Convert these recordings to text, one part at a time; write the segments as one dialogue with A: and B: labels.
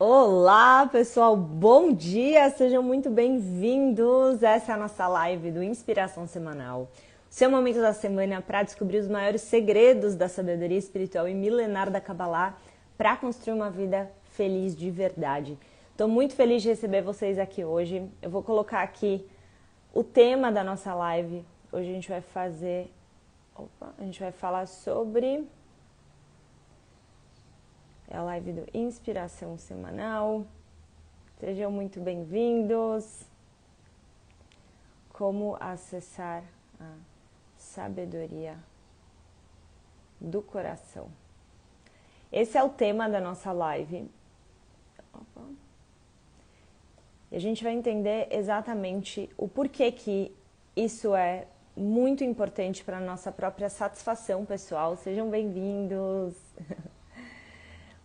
A: Olá, pessoal, bom dia, sejam muito bem-vindos. Essa é a nossa live do Inspiração Semanal, seu momento da semana para descobrir os maiores segredos da sabedoria espiritual e milenar da Kabbalah para construir uma vida feliz de verdade. Estou muito feliz de receber vocês aqui hoje. Eu vou colocar aqui o tema da nossa live. Hoje a gente vai falar sobre a live do Inspiração Semanal. Sejam muito bem-vindos. Como acessar a sabedoria do coração. Esse é o tema da nossa live. E a gente vai entender exatamente o porquê que isso é muito importante para a nossa própria satisfação pessoal. Sejam bem-vindos.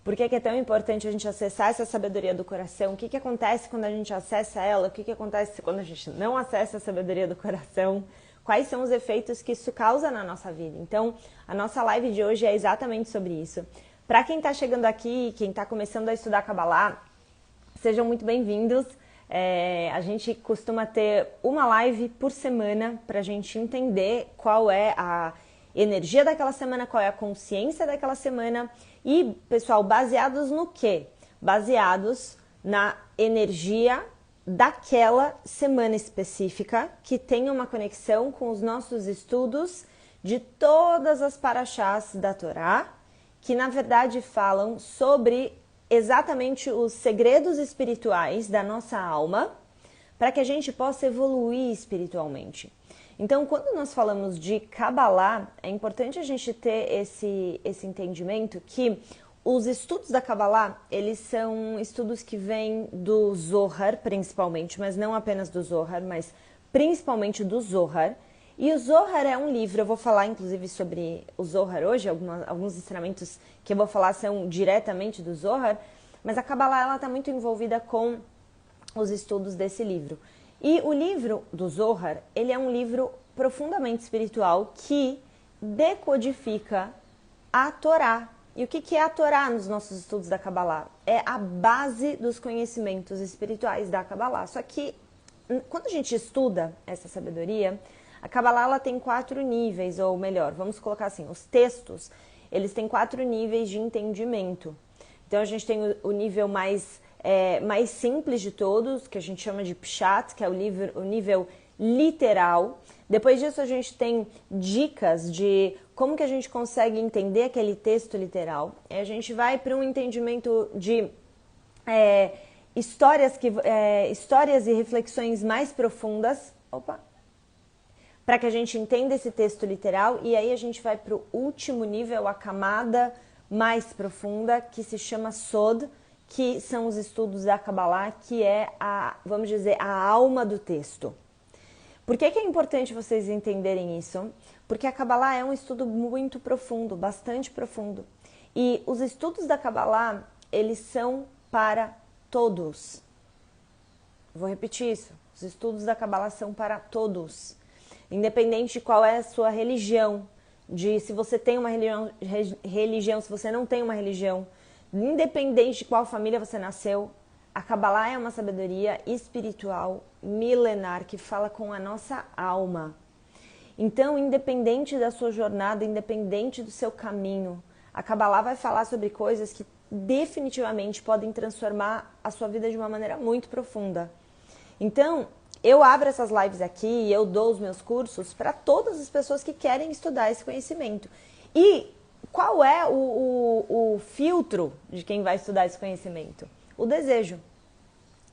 A: Por que é tão importante a gente acessar essa sabedoria do coração? O que acontece quando a gente acessa ela? O que acontece quando a gente não acessa a sabedoria do coração? Quais são os efeitos que isso causa na nossa vida? Então, a nossa live de hoje é exatamente sobre isso. Para quem está chegando aqui, quem está começando a estudar Kabbalah, sejam muito bem-vindos. A gente costuma ter uma live por semana para a gente entender qual é a energia daquela semana, qual é a consciência daquela semana. E, pessoal, baseados no quê? Baseados na energia daquela semana específica que tem uma conexão com os nossos estudos de todas as paraxás da Torá, que na verdade falam sobre exatamente os segredos espirituais da nossa alma para que a gente possa evoluir espiritualmente. Então, quando nós falamos de Kabbalah, é importante a gente ter esse entendimento que os estudos da Kabbalah, eles são estudos que vêm do Zohar, principalmente, mas não apenas do Zohar, mas principalmente do Zohar. E o Zohar é um livro, eu vou falar inclusive sobre o Zohar hoje, alguns ensinamentos que eu vou falar são diretamente do Zohar, mas a Kabbalah ela está muito envolvida com os estudos desse livro. E o livro do Zohar, ele é um livro profundamente espiritual que decodifica a Torá. E o que é a Torá nos nossos estudos da Kabbalah? É a base dos conhecimentos espirituais da Kabbalah. Só que, quando a gente estuda essa sabedoria, a Kabbalah ela tem 4 níveis, ou melhor, vamos colocar assim, os textos, eles têm 4 níveis de entendimento. Então, a gente tem o nível mais simples de todos, que a gente chama de Pshat, que é o nível literal. Depois disso, a gente tem dicas de como que a gente consegue entender aquele texto literal. E a gente vai para um entendimento de histórias e reflexões mais profundas. Para que a gente entenda esse texto literal. E aí a gente vai para o último nível, a camada mais profunda, que se chama Sod, que são os estudos da Kabbalah, que é vamos dizer, a alma do texto. Por que é importante vocês entenderem isso? Porque a Kabbalah é um estudo muito profundo, bastante profundo. E os estudos da Kabbalah, eles são para todos. Vou repetir isso. Os estudos da Kabbalah são para todos. Independente de qual é a sua religião, de se você tem uma religião, se você não tem uma religião, independente de qual família você nasceu, a Kabbalah é uma sabedoria espiritual milenar que fala com a nossa alma. Então, independente da sua jornada, independente do seu caminho, a Kabbalah vai falar sobre coisas que definitivamente podem transformar a sua vida de uma maneira muito profunda. Então, eu abro essas lives aqui e eu dou os meus cursos para todas as pessoas que querem estudar esse conhecimento. E qual é o filtro de quem vai estudar esse conhecimento? O desejo.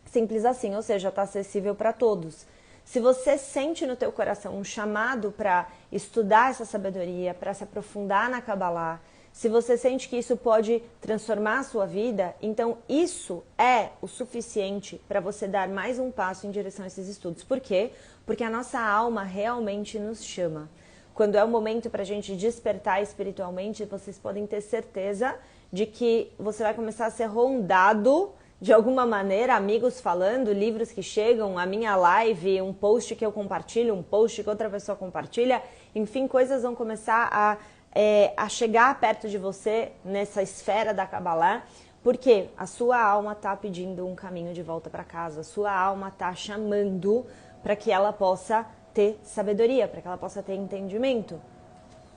A: Simples assim, ou seja, está acessível para todos. Se você sente no teu coração um chamado para estudar essa sabedoria, para se aprofundar na Kabbalah, se você sente que isso pode transformar a sua vida, então isso é o suficiente para você dar mais um passo em direção a esses estudos. Por quê? Porque a nossa alma realmente nos chama. Quando é o momento para a gente despertar espiritualmente, vocês podem ter certeza de que você vai começar a ser rondado de alguma maneira, amigos falando, livros que chegam, a minha live, um post que eu compartilho, um post que outra pessoa compartilha, enfim, coisas vão começar a chegar perto de você nessa esfera da Kabbalah, Porque a sua alma está pedindo um caminho de volta para casa, a sua alma está chamando para que ela possa ter sabedoria, para que ela possa ter entendimento.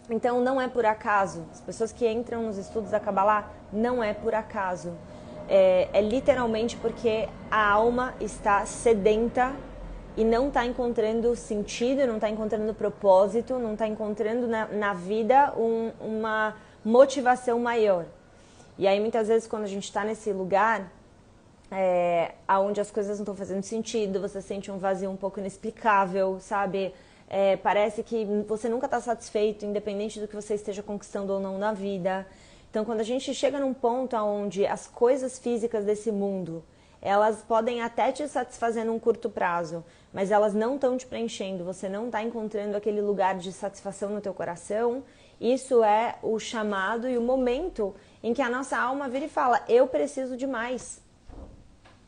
A: Então não é por acaso. As pessoas que entram nos estudos da Kabbalah não é por acaso. É literalmente porque a alma está sedenta e não está encontrando sentido, não está encontrando propósito, não está encontrando na vida uma motivação maior. E aí muitas vezes quando a gente está nesse lugar onde as coisas não estão fazendo sentido, você sente um vazio um pouco inexplicável, sabe? Parece que você nunca está satisfeito, independente do que você esteja conquistando ou não na vida. Então, quando a gente chega num ponto onde as coisas físicas desse mundo, elas podem até te satisfazer num curto prazo, mas elas não estão te preenchendo, você não está encontrando aquele lugar de satisfação no teu coração, isso é o chamado e o momento em que a nossa alma vira e fala, eu preciso de mais.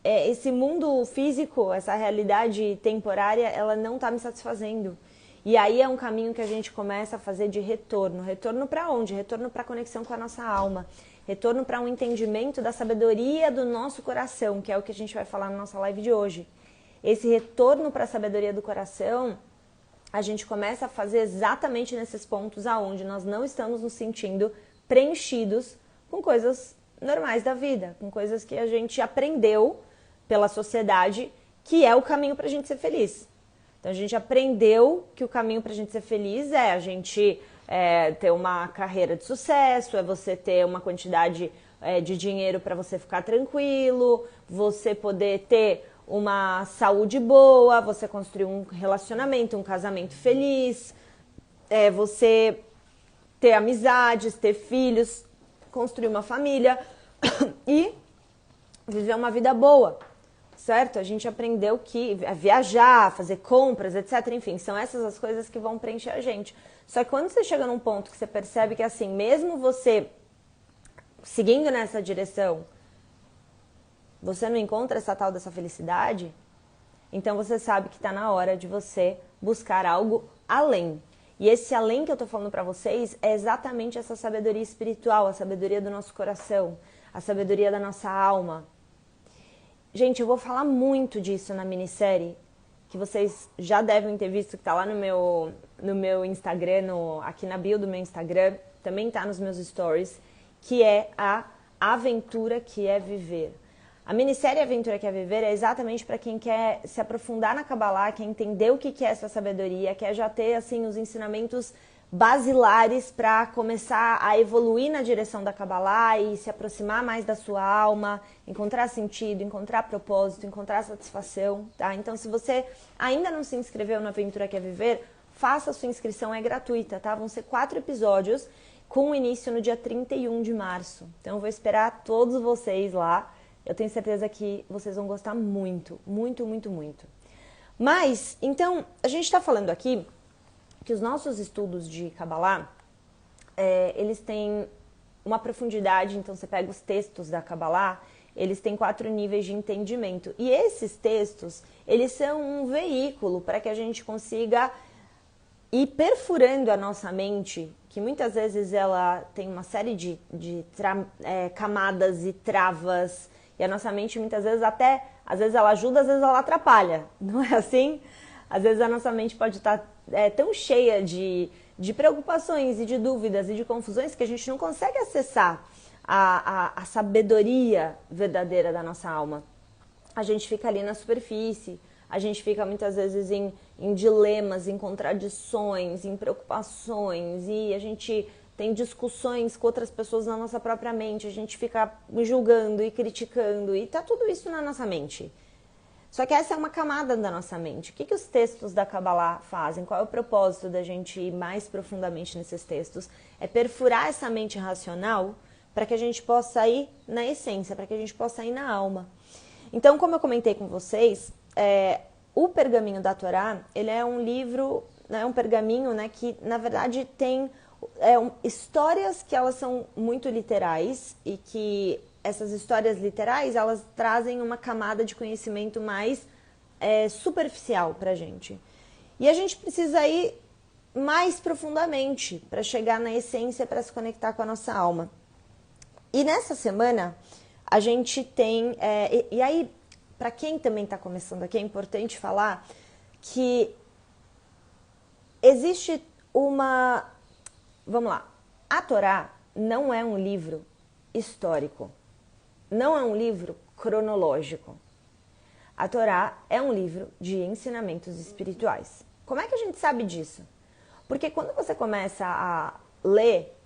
A: Esse mundo físico, essa realidade temporária, ela não está me satisfazendo. E aí é um caminho que a gente começa a fazer de retorno. Retorno para onde? Retorno para a conexão com a nossa alma. Retorno para um entendimento da sabedoria do nosso coração, que é o que a gente vai falar na nossa live de hoje. Esse retorno para a sabedoria do coração, a gente começa a fazer exatamente nesses pontos aonde nós não estamos nos sentindo preenchidos com coisas normais da vida, com coisas que a gente aprendeu pela sociedade, que é o caminho para a gente ser feliz. Então a gente aprendeu que o caminho para a gente ser feliz é a gente ter uma carreira de sucesso, é você ter uma quantidade de dinheiro para você ficar tranquilo, você poder ter uma saúde boa, você construir um relacionamento, um casamento feliz, você ter amizades, ter filhos, construir uma família e viver uma vida boa, certo? A gente aprendeu que viajar, fazer compras, etc. Enfim, são essas as coisas que vão preencher a gente. Só que quando você chega num ponto que você percebe que assim, mesmo você seguindo nessa direção, você não encontra essa tal dessa felicidade, então você sabe que está na hora de você buscar algo além. E esse além que eu tô falando pra vocês é exatamente essa sabedoria espiritual, a sabedoria do nosso coração, a sabedoria da nossa alma. Gente, eu vou falar muito disso na minissérie, que vocês já devem ter visto, que tá lá no meu Instagram, aqui na bio do meu Instagram, também tá nos meus stories, que é a aventura que é viver. A minissérie Aventura que é Viver é exatamente para quem quer se aprofundar na Kabbalah, quer entender o que é essa sabedoria, quer já ter assim os ensinamentos basilares para começar a evoluir na direção da Kabbalah e se aproximar mais da sua alma, encontrar sentido, encontrar propósito, encontrar satisfação, tá? Então, se você ainda não se inscreveu na Aventura que é Viver, faça a sua inscrição, é gratuita, tá? Vão ser 4 episódios com início no dia 31 de março. Então, eu vou esperar todos vocês lá. Eu tenho certeza que vocês vão gostar muito, muito, muito, muito. Mas, então, a gente está falando aqui que os nossos estudos de Kabbalah, eles têm uma profundidade, então você pega os textos da Kabbalah, eles têm 4 níveis de entendimento. E esses textos, eles são um veículo para que a gente consiga ir perfurando a nossa mente, que muitas vezes ela tem uma série de camadas e travas, e a nossa mente muitas vezes às vezes ela ajuda, às vezes ela atrapalha, não é assim? Às vezes a nossa mente pode estar tão cheia de preocupações e de dúvidas e de confusões que a gente não consegue acessar a sabedoria verdadeira da nossa alma. A gente fica ali na superfície, a gente fica muitas vezes em dilemas, em contradições, em preocupações, e a gente tem discussões com outras pessoas na nossa própria mente, a gente fica julgando e criticando, e tá tudo isso na nossa mente. Só que essa é uma camada da nossa mente. O que os textos da Kabbalah fazem? Qual é o propósito da gente ir mais profundamente nesses textos? É perfurar essa mente racional para que a gente possa ir na essência, para que a gente possa ir na alma. Então, como eu comentei com vocês, o Pergaminho da Torá, ele é um livro, é um pergaminho, né, que na verdade tem histórias que elas são muito literais e que essas histórias literais, elas trazem uma camada de conhecimento mais superficial pra gente. E a gente precisa ir mais profundamente para chegar na essência, para se conectar com a nossa alma. E nessa semana, a gente tem... e aí, para quem também está começando aqui, é importante falar que existe uma... Vamos lá. A Torá não é um livro histórico. Não é um livro cronológico. A Torá é um livro de ensinamentos espirituais. Como é que a gente sabe disso? Porque quando você começa a ler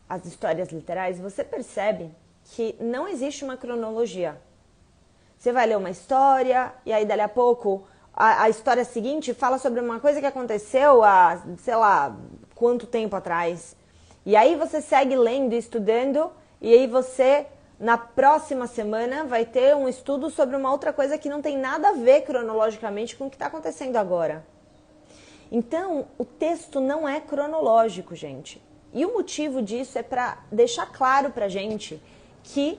A: as histórias literais, você percebe que não existe uma cronologia. Você vai ler uma história e aí dali a pouco a história seguinte fala sobre uma coisa que aconteceu há, sei lá, quanto tempo atrás. E aí você segue lendo e estudando e aí você, na próxima semana, vai ter um estudo sobre uma outra coisa que não tem nada a ver cronologicamente com o que está acontecendo agora. Então, o texto não é cronológico, gente. E o motivo disso é para deixar claro para a gente que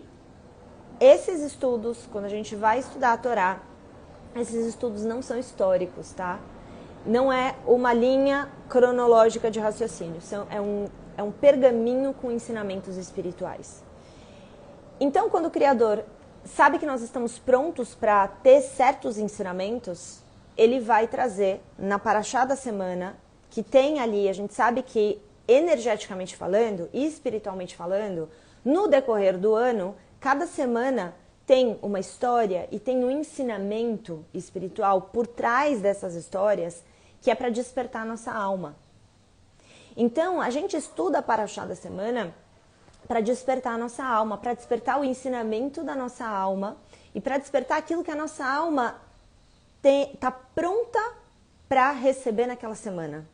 A: esses estudos, quando a gente vai estudar a Torá, esses estudos não são históricos, tá? Não é uma linha cronológica de raciocínio, é um pergaminho com ensinamentos espirituais. Então, quando o Criador sabe que nós estamos prontos para ter certos ensinamentos, ele vai trazer na Parashá da semana, que tem ali, a gente sabe que energeticamente falando e espiritualmente falando, no decorrer do ano, cada semana tem uma história e tem um ensinamento espiritual por trás dessas histórias que é para despertar a nossa alma. Então, a gente estuda a Parashá da semana para despertar a nossa alma, para despertar o ensinamento da nossa alma e para despertar aquilo que a nossa alma está pronta para receber naquela semana.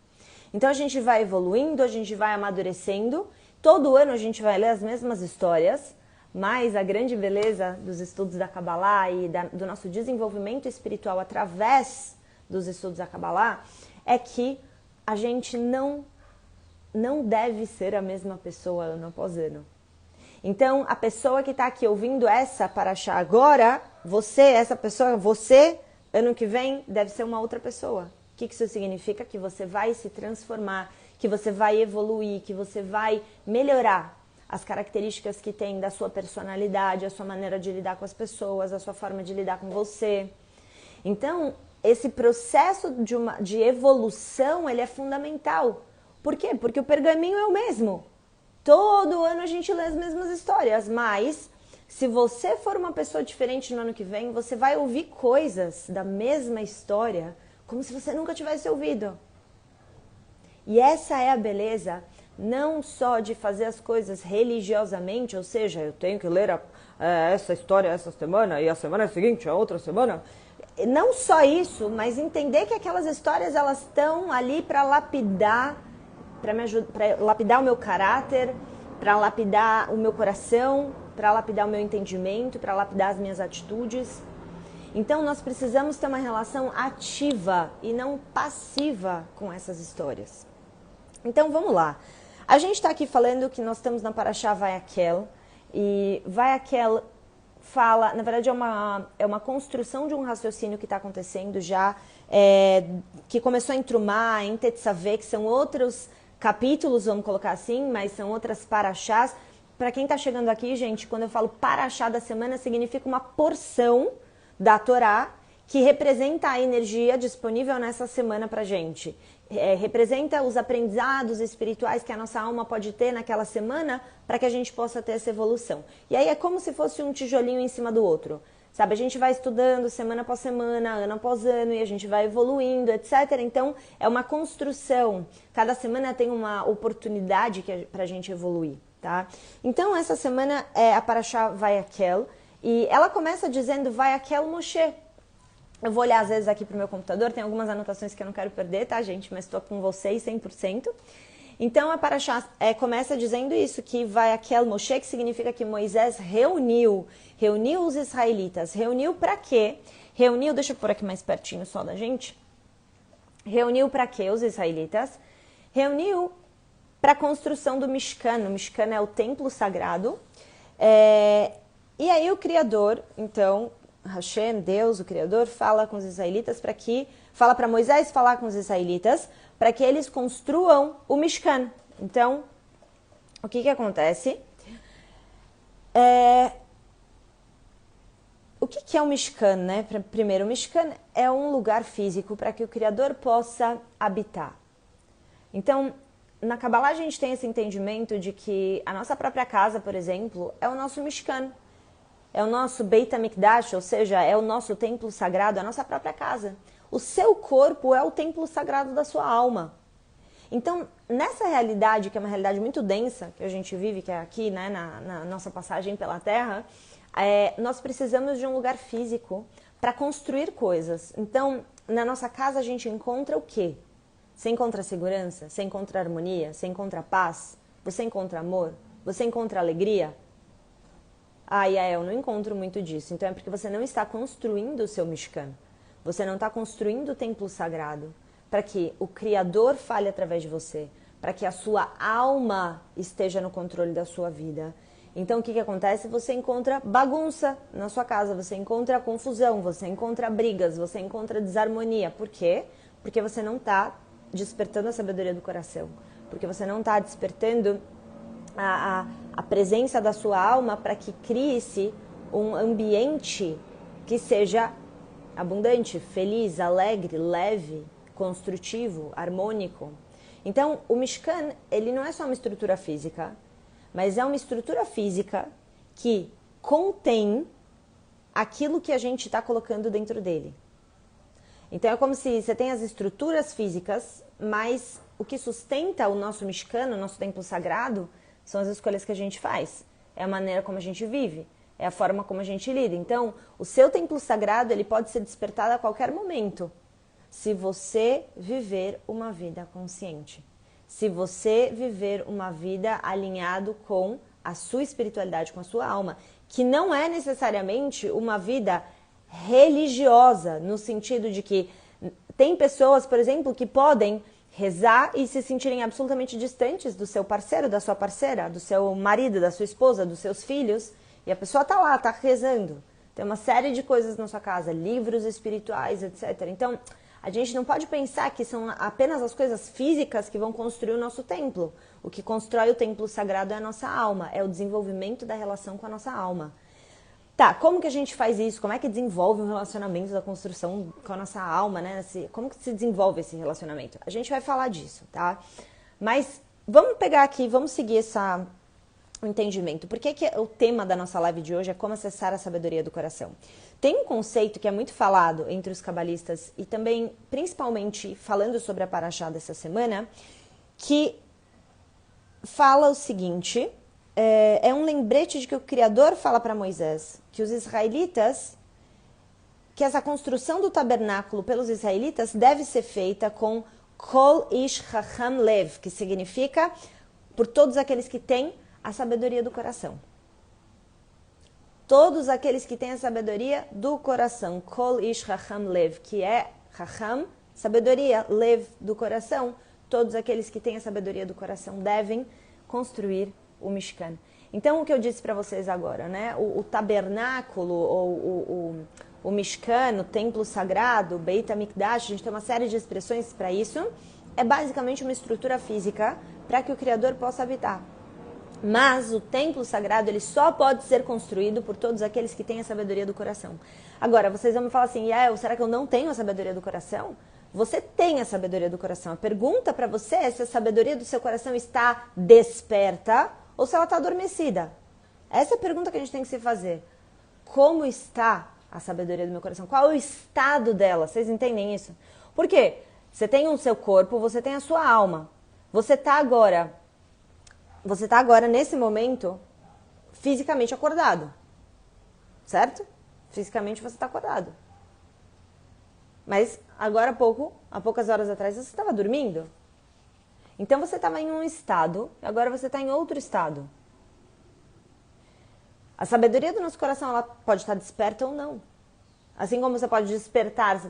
A: Então a gente vai evoluindo, a gente vai amadurecendo, todo ano a gente vai ler as mesmas histórias, mas a grande beleza dos estudos da Kabbalah e do nosso desenvolvimento espiritual através dos estudos da Kabbalah é que a gente não deve ser a mesma pessoa ano após ano. Então, a pessoa que está aqui ouvindo essa Parashá agora, você, ano que vem, deve ser uma outra pessoa. O que isso significa? Que você vai se transformar, que você vai evoluir, que você vai melhorar as características que tem da sua personalidade, a sua maneira de lidar com as pessoas, a sua forma de lidar com você. Então, esse processo de evolução, ele é fundamental. Por quê? Porque o pergaminho é o mesmo. Todo ano a gente lê as mesmas histórias, mas se você for uma pessoa diferente no ano que vem, você vai ouvir coisas da mesma história como se você nunca tivesse ouvido. E essa é a beleza, não só de fazer as coisas religiosamente, ou seja, eu tenho que ler essa história essa semana e a semana seguinte, a outra semana. Não só isso, mas entender que aquelas histórias elas estão ali para lapidar, para lapidar o meu caráter, para lapidar o meu coração, para lapidar o meu entendimento, para lapidar as minhas atitudes. Então nós precisamos ter uma relação ativa e não passiva com essas histórias. Então vamos lá. A gente está aqui falando que nós estamos na Parashá Vayakhel, e Vayakhel fala, na verdade é uma construção de um raciocínio que está acontecendo já, que começou em Trumá, em Tetzaveh, que são outros capítulos, vamos colocar assim, mas são outras Parashás. Para quem está chegando aqui, gente, quando eu falo Parashá da semana, significa uma porção da Torá que representa a energia disponível nessa semana para a gente. Representa os aprendizados espirituais que a nossa alma pode ter naquela semana para que a gente possa ter essa evolução. E aí é como se fosse um tijolinho em cima do outro. Sabe, a gente vai estudando semana após semana, ano após ano, e a gente vai evoluindo, etc. Então, é uma construção. Cada semana tem uma oportunidade para a gente evoluir, tá? Então, essa semana é a Parashá Vayakhel, e ela começa dizendo Vayakhel Moshe. Eu vou olhar às vezes aqui pro meu computador, tem algumas anotações que eu não quero perder, tá, gente? Mas estou com vocês 100%. Então, a Parashá começa dizendo isso, que Vayakhel Moshe, que significa que Moisés reuniu os israelitas. Reuniu para quê? Reuniu, deixa eu pôr aqui mais pertinho só da gente. Reuniu para quê os israelitas? Reuniu para a construção do Mishkan. O Mishkan é o templo sagrado. E aí o Criador, então, Hashem, Deus, o Criador, fala com os israelitas fala para Moisés falar com os israelitas para que eles construam o Mishkan. Então, o que acontece? o que é o Mishkan, né? Primeiro, o Mishkan é um lugar físico para que o Criador possa habitar. Então, na Kabbalah a gente tem esse entendimento de que a nossa própria casa, por exemplo, é o nosso Mishkan. É o nosso Beit HaMikdash, ou seja, é o nosso templo sagrado, é a nossa própria casa. O seu corpo é o templo sagrado da sua alma. Então, nessa realidade, que é uma realidade muito densa, que a gente vive, que é aqui, né, na nossa passagem pela Terra, nós precisamos de um lugar físico para construir coisas. Então, na nossa casa a gente encontra o quê? Você encontra segurança? Você encontra harmonia? Você encontra paz? Você encontra amor? Você encontra alegria? Eu não encontro muito disso. Então é porque você não está construindo o seu Mishkan. Você não está construindo o templo sagrado para que o Criador fale através de você, para que a sua alma esteja no controle da sua vida. Então o que acontece? Você encontra bagunça na sua casa, você encontra confusão, você encontra brigas, você encontra desarmonia. Por quê? Porque você não está despertando a sabedoria do coração, porque você não está despertando a presença da sua alma para que crie-se um ambiente que seja abundante, feliz, alegre, leve, construtivo, harmônico. Então, o Mishkan, ele não é só uma estrutura física, mas é uma estrutura física que contém aquilo que a gente está colocando dentro dele. Então, é como se você tem as estruturas físicas, mas o que sustenta o nosso Mishkan, o nosso templo sagrado, são as escolhas que a gente faz. É a maneira como a gente vive, é a forma como a gente lida. Então, o seu templo sagrado, ele pode ser despertado a qualquer momento, se você viver uma vida consciente. Se você viver uma vida alinhado com a sua espiritualidade, com a sua alma, que não é necessariamente uma vida religiosa, no sentido de que tem pessoas, por exemplo, que podem rezar e se sentirem absolutamente distantes do seu parceiro, da sua parceira, do seu marido, da sua esposa, dos seus filhos, e a pessoa está lá, está rezando. Tem uma série de coisas na sua casa, livros espirituais, etc. Então, a gente não pode pensar que são apenas as coisas físicas que vão construir o nosso templo. O que constrói o templo sagrado é a nossa alma, é o desenvolvimento da relação com a nossa alma. Tá, como que a gente faz isso? Como é que desenvolve um relacionamento da construção com a nossa alma, né? Como que se desenvolve esse relacionamento? A gente vai falar disso, tá? Mas vamos pegar aqui, vamos seguir o entendimento. Por que o tema da nossa live de hoje é como acessar a sabedoria do coração? Tem um conceito que é muito falado entre os cabalistas e também, principalmente, falando sobre a Parashá dessa semana, que fala o seguinte... É um lembrete de que o Criador fala para Moisés que os israelitas, que essa construção do tabernáculo pelos israelitas deve ser feita com Kol Ish Chacham Lev, que significa por todos aqueles que têm a sabedoria do coração. Todos aqueles que têm a sabedoria do coração, Kol Ish Chacham Lev, que é Chacham, sabedoria, Lev, do coração. Todos aqueles que têm a sabedoria do coração devem construir o Mishkan. Então, o que eu disse para vocês agora, né? O tabernáculo, ou o Mishkan, o templo sagrado, o Beit HaMikdash, a gente tem uma série de expressões para isso, é basicamente uma estrutura física para que o Criador possa habitar. Mas o templo sagrado, ele só pode ser construído por todos aqueles que têm a sabedoria do coração. Agora, vocês vão me falar assim, será que eu não tenho a sabedoria do coração? Você tem a sabedoria do coração. A pergunta para você é se a sabedoria do seu coração está desperta ou se ela está adormecida. Essa é a pergunta que a gente tem que se fazer. Como está a sabedoria do meu coração? Qual é o estado dela? Vocês entendem isso? Por quê? Você tem o seu corpo, você tem a sua alma. Você está agora, nesse momento, fisicamente acordado. Certo? Fisicamente você está acordado. Mas agora há poucas horas atrás, você estava dormindo. Então você estava em um estado, e agora você está em outro estado. A sabedoria do nosso coração, ela pode estar desperta ou não. Assim como você pode despertar,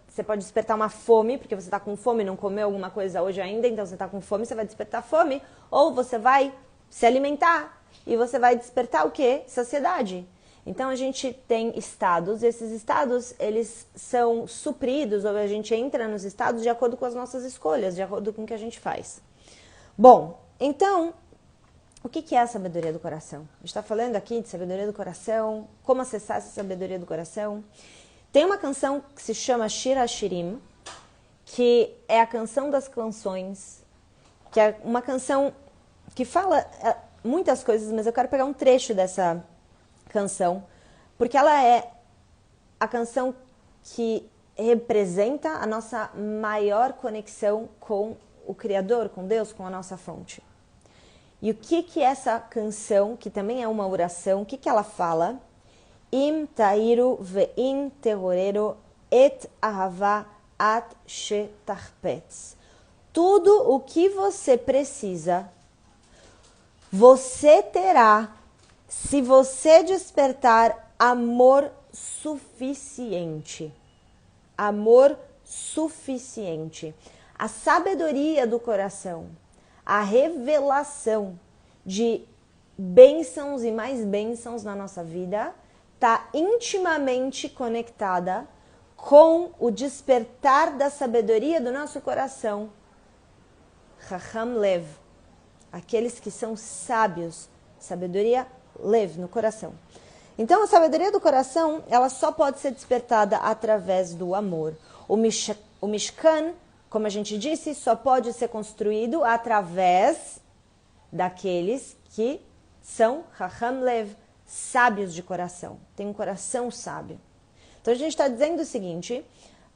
A: você pode despertar uma fome, porque você está com fome, não comeu alguma coisa hoje ainda, então você está com fome, você vai despertar fome. Ou você vai se alimentar e você vai despertar o quê? Saciedade. Então, a gente tem estados, e esses estados, eles são supridos, ou a gente entra nos estados de acordo com as nossas escolhas, de acordo com o que a gente faz. Bom, então, O que é a sabedoria do coração? A gente está falando aqui de sabedoria do coração, como acessar essa sabedoria do coração. Tem uma canção que se chama Shir HaShirim, que é a canção das canções, que é uma canção que fala muitas coisas, mas eu quero pegar um trecho dessa canção, porque ela é a canção que representa a nossa maior conexão com o Criador, com Deus, com a nossa fonte. E o que é essa canção, que também é uma oração, o que ela fala? Im tairu ve'im terorero et ahava at shetarpetz. Tudo o que você precisa, você terá se você despertar amor suficiente. Amor suficiente. A sabedoria do coração, a revelação de bênçãos e mais bênçãos na nossa vida está intimamente conectada com o despertar da sabedoria do nosso coração. Chacham Lev, aqueles que são sábios, sabedoria Lev, no coração. Então, a sabedoria do coração, ela só pode ser despertada através do amor. O Mishkan, como a gente disse, só pode ser construído através daqueles que são Chacham Lev, sábios de coração. Tem um coração sábio. Então, a gente está dizendo o seguinte,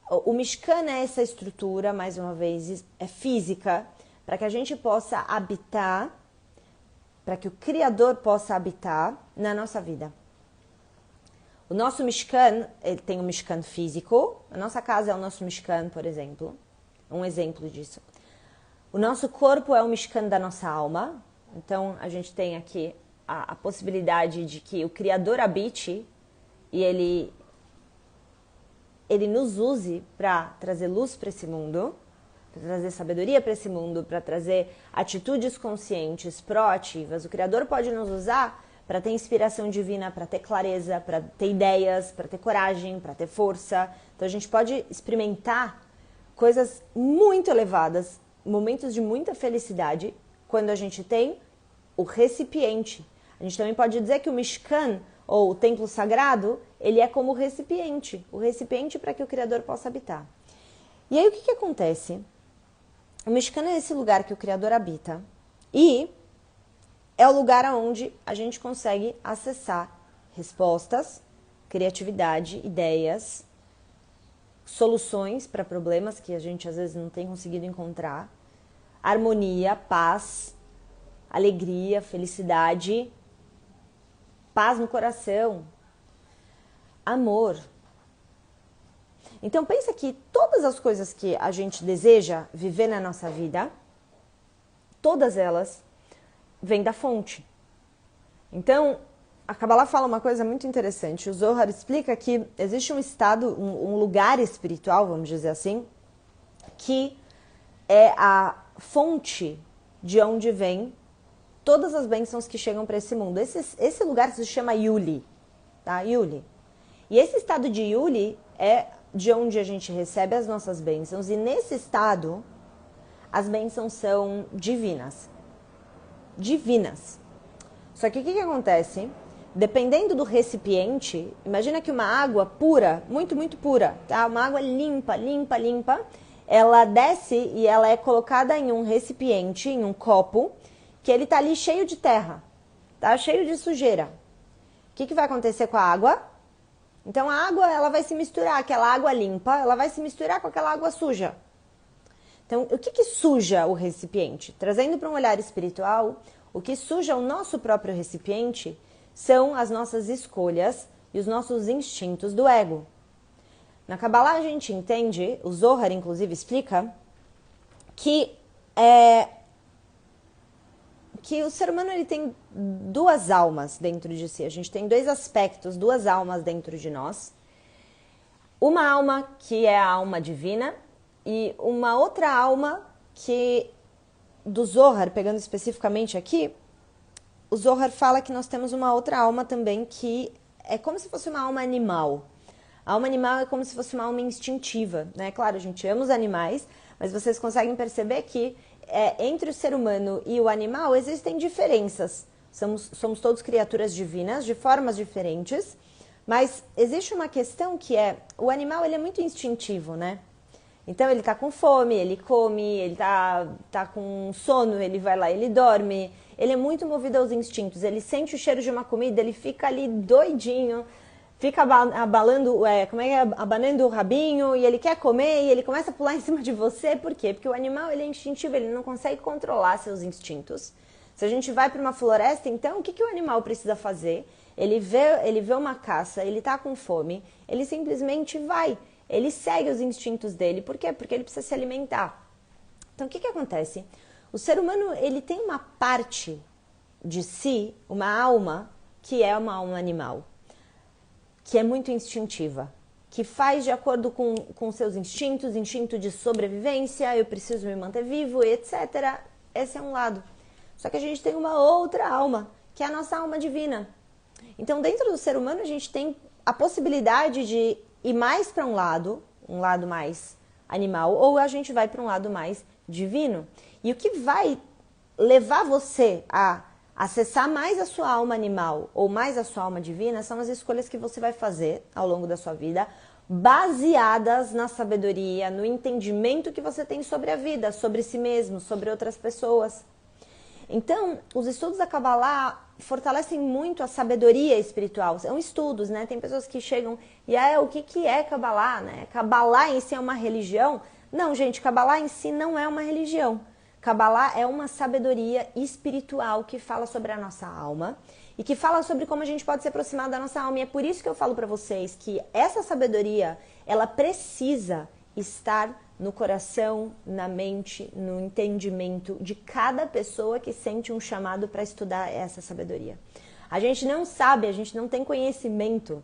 A: o Mishkan é essa estrutura, mais uma vez, é física, para que a gente possa habitar, para que o Criador possa habitar na nossa vida. O nosso Mishkan, ele tem um Mishkan físico, a nossa casa é o nosso Mishkan, por exemplo, um exemplo disso. O nosso corpo é o Mishkan da nossa alma, então a gente tem aqui a possibilidade de que o Criador habite e ele nos use para trazer luz para esse mundo, para trazer sabedoria para esse mundo, para trazer atitudes conscientes, proativas. O Criador pode nos usar para ter inspiração divina, para ter clareza, para ter ideias, para ter coragem, para ter força. Então a gente pode experimentar coisas muito elevadas, momentos de muita felicidade, quando a gente tem o recipiente. A gente também pode dizer que o Mishkan, ou o templo sagrado, ele é como o recipiente para que o Criador possa habitar. E aí o que acontece? O Mishkan é esse lugar que o Criador habita e é o lugar onde a gente consegue acessar respostas, criatividade, ideias, soluções para problemas que a gente às vezes não tem conseguido encontrar, harmonia, paz, alegria, felicidade, paz no coração, amor. Então pensa que todas as coisas que a gente deseja viver na nossa vida, todas elas vêm da fonte. Então, a Kabbalah fala uma coisa muito interessante. O Zohar explica que existe um estado, um lugar espiritual, vamos dizer assim, que é a fonte de onde vem todas as bênçãos que chegam para esse mundo. Esse lugar se chama Yuli, tá? Yuli. E esse estado de Yuli é de onde a gente recebe as nossas bênçãos, e nesse estado as bênçãos são divinas. Divinas. Só que o que acontece? Dependendo do recipiente, imagina que uma água pura, muito, muito pura, tá? Uma água limpa, limpa, limpa, ela desce e ela é colocada em um recipiente, em um copo, que ele tá ali cheio de terra, tá? Cheio de sujeira. O que vai acontecer com a água? Então a água, ela vai se misturar, aquela água limpa, ela vai se misturar com aquela água suja. Então, o que suja o recipiente? Trazendo para um olhar espiritual, o que suja o nosso próprio recipiente são as nossas escolhas e os nossos instintos do ego. Na Kabbalah a gente entende, o Zohar inclusive explica, que o ser humano ele tem duas almas dentro de si. A gente tem dois aspectos, duas almas dentro de nós. Uma alma que é a alma divina e uma outra alma que, do Zohar, pegando especificamente aqui, o Zohar fala que nós temos uma outra alma também que é como se fosse uma alma animal. A alma animal é como se fosse uma alma instintiva, né? Claro, a gente ama os animais, mas vocês conseguem perceber que entre o ser humano e o animal existem diferenças. Somos todos criaturas divinas, de formas diferentes, mas existe uma questão que o animal ele é muito instintivo, né? Então ele tá com fome, ele come, ele tá com sono, ele vai lá, ele dorme. Ele é muito movido aos instintos, ele sente o cheiro de uma comida, ele fica ali doidinho, fica abalando, abanando o rabinho e ele quer comer e ele começa a pular em cima de você. Por quê? Porque o animal ele é instintivo, ele não consegue controlar seus instintos. Se a gente vai para uma floresta, então o que o animal precisa fazer? Ele vê uma caça, ele tá com fome, ele simplesmente vai, ele segue os instintos dele. Por quê? Porque ele precisa se alimentar. Então o que acontece? O ser humano ele tem uma parte de si, uma alma, que é uma alma animal, que é muito instintiva, que faz de acordo com seus instintos, instinto de sobrevivência, eu preciso me manter vivo, etc. Esse é um lado. Só que a gente tem uma outra alma, que é a nossa alma divina. Então, dentro do ser humano, a gente tem a possibilidade de ir mais para um lado mais animal, ou a gente vai para um lado mais divino. E o que vai levar você a acessar mais a sua alma animal ou mais a sua alma divina são as escolhas que você vai fazer ao longo da sua vida, baseadas na sabedoria, no entendimento que você tem sobre a vida, sobre si mesmo, sobre outras pessoas. Então, os estudos da Kabbalah fortalecem muito a sabedoria espiritual. São estudos, né? Tem pessoas que chegam e o que é Kabbalah, né? Kabbalah em si é uma religião? Não, gente, Kabbalah em si não é uma religião. Kabbalah é uma sabedoria espiritual que fala sobre a nossa alma e que fala sobre como a gente pode se aproximar da nossa alma. E é por isso que eu falo para vocês que essa sabedoria, ela precisa estar no coração, na mente, no entendimento de cada pessoa que sente um chamado para estudar essa sabedoria. A gente não sabe, a gente não tem conhecimento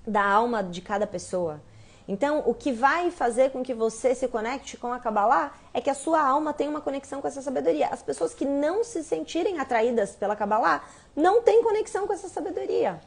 A: da alma de cada pessoa. Então, o que vai fazer com que você se conecte com a Kabbalah é que a sua alma tenha uma conexão com essa sabedoria. As pessoas que não se sentirem atraídas pela Kabbalah não têm conexão com essa sabedoria.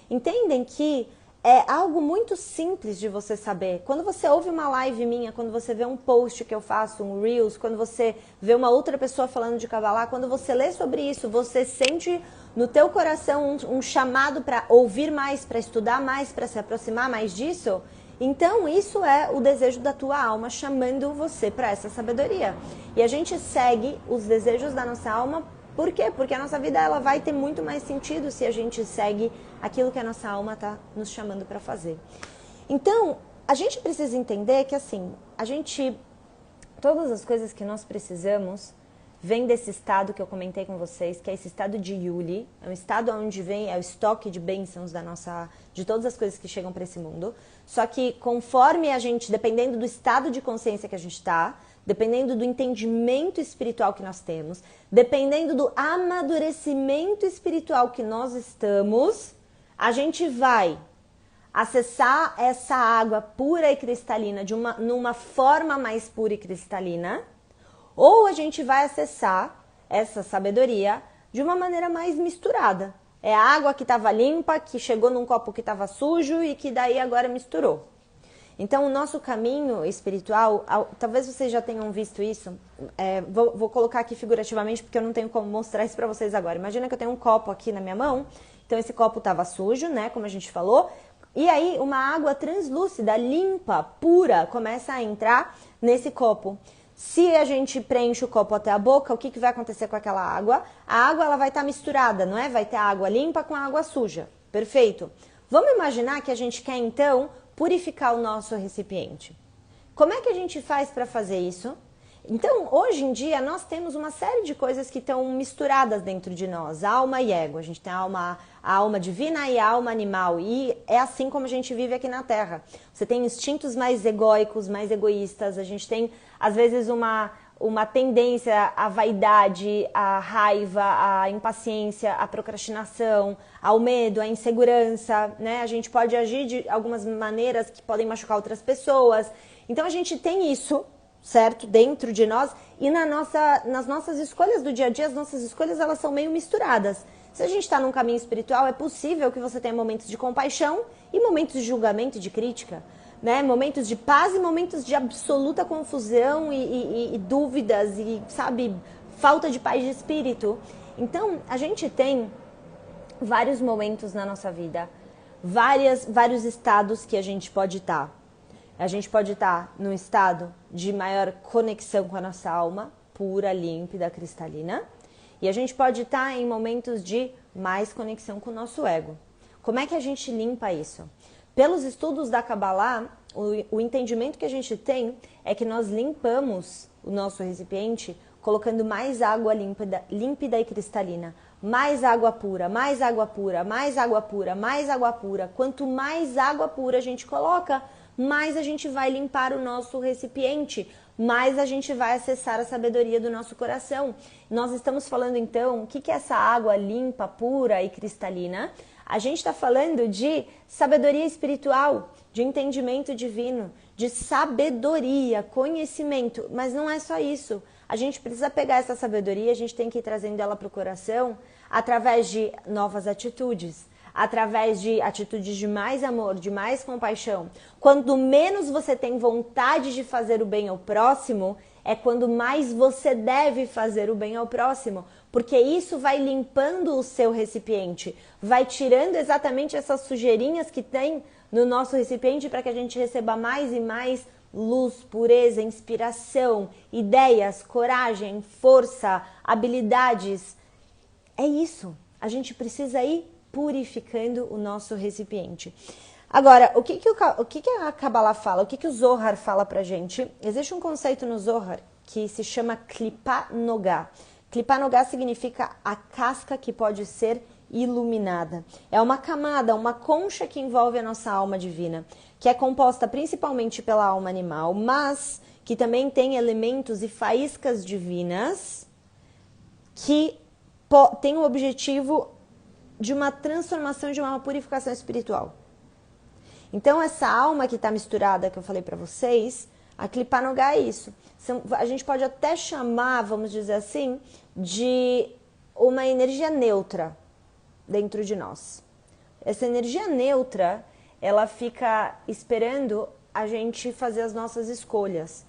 A: Entendem que é algo muito simples de você saber. Quando você ouve uma live minha, quando você vê um post que eu faço, um Reels, quando você vê uma outra pessoa falando de Kabbalah, quando você lê sobre isso, você sente no teu coração um chamado para ouvir mais, para estudar mais, para se aproximar mais disso. Então isso é o desejo da tua alma chamando você para essa sabedoria. E a gente segue os desejos da nossa alma. Por quê? Porque a nossa vida ela vai ter muito mais sentido se a gente segue aquilo que a nossa alma está nos chamando para fazer. Então, a gente precisa entender que assim, todas as coisas que nós precisamos vem desse estado que eu comentei com vocês, que é esse estado de Yuli, é um estado onde vem o estoque de bênçãos de todas as coisas que chegam para esse mundo. Só que conforme a gente, dependendo do estado de consciência que a gente está, dependendo do entendimento espiritual que nós temos, dependendo do amadurecimento espiritual que nós estamos, a gente vai acessar essa água pura e cristalina numa forma mais pura e cristalina, ou a gente vai acessar essa sabedoria de uma maneira mais misturada. É a água que estava limpa, que chegou num copo que estava sujo e que daí agora misturou. Então, o nosso caminho espiritual, talvez vocês já tenham visto isso, vou colocar aqui figurativamente porque eu não tenho como mostrar isso para vocês agora. Imagina que eu tenho um copo aqui na minha mão, então esse copo estava sujo, né, como a gente falou, e aí uma água translúcida, limpa, pura, começa a entrar nesse copo. Se a gente preenche o copo até a boca, o que vai acontecer com aquela água? A água ela vai estar misturada, não é? Vai ter água limpa com água suja. Perfeito. Vamos imaginar que a gente quer, então, purificar o nosso recipiente. Como é que a gente faz para fazer isso? Então, hoje em dia, nós temos uma série de coisas que estão misturadas dentro de nós, alma e ego. A gente tem a alma divina e a alma animal, e é assim como a gente vive aqui na Terra. Você tem instintos mais egóicos, mais egoístas, a gente tem, às vezes, uma tendência à vaidade, à raiva, à impaciência, à procrastinação, ao medo, à insegurança, né? A gente pode agir de algumas maneiras que podem machucar outras pessoas. Então, a gente tem isso, certo? Dentro de nós e nas nossas escolhas do dia a dia, as nossas escolhas elas são meio misturadas. Se a gente está num caminho espiritual, é possível que você tenha momentos de compaixão e momentos de julgamento e de crítica. né? Momentos de paz e momentos de absoluta confusão e dúvidas e, sabe, falta de paz de espírito. Então, a gente tem vários momentos na nossa vida, vários estados que a gente pode estar. A gente pode estar num estado de maior conexão com a nossa alma, pura, límpida, cristalina. E a gente pode estar em momentos de mais conexão com o nosso ego. Como é que a gente limpa isso? Pelos estudos da Kabbalah, o entendimento que a gente tem é que nós limpamos o nosso recipiente colocando mais água límpida e cristalina. Mais água pura, mais água pura, mais água pura, mais água pura. Quanto mais água pura a gente coloca, mais a gente vai limpar o nosso recipiente, mais a gente vai acessar a sabedoria do nosso coração. Nós estamos falando então, o que é essa água limpa, pura e cristalina? A gente está falando de sabedoria espiritual, de entendimento divino, de sabedoria, conhecimento, mas não é só isso. A gente precisa pegar essa sabedoria, a gente tem que ir trazendo ela para o coração através de novas atitudes, através de atitudes de mais amor, de mais compaixão. Quando menos você tem vontade de fazer o bem ao próximo, é quando mais você deve fazer o bem ao próximo, porque isso vai limpando o seu recipiente, vai tirando exatamente essas sujeirinhas que tem no nosso recipiente para que a gente receba mais e mais luz, pureza, inspiração, ideias, coragem, força, habilidades. É isso, a gente precisa ir purificando o nosso recipiente. Agora, o que a Kabbalah fala? O que o Zohar fala pra gente? Existe um conceito no Zohar que se chama Klipa Nogá. Klipa Nogá significa a casca que pode ser iluminada. É uma camada, uma concha que envolve a nossa alma divina, que é composta principalmente pela alma animal, mas que também tem elementos e faíscas divinas que tem o objetivo de uma transformação, de uma purificação espiritual. Então, essa alma que está misturada, que eu falei para vocês, a Klipa Nogá é isso. A gente pode até chamar, vamos dizer assim, de uma energia neutra dentro de nós. Essa energia neutra, ela fica esperando a gente fazer as nossas escolhas.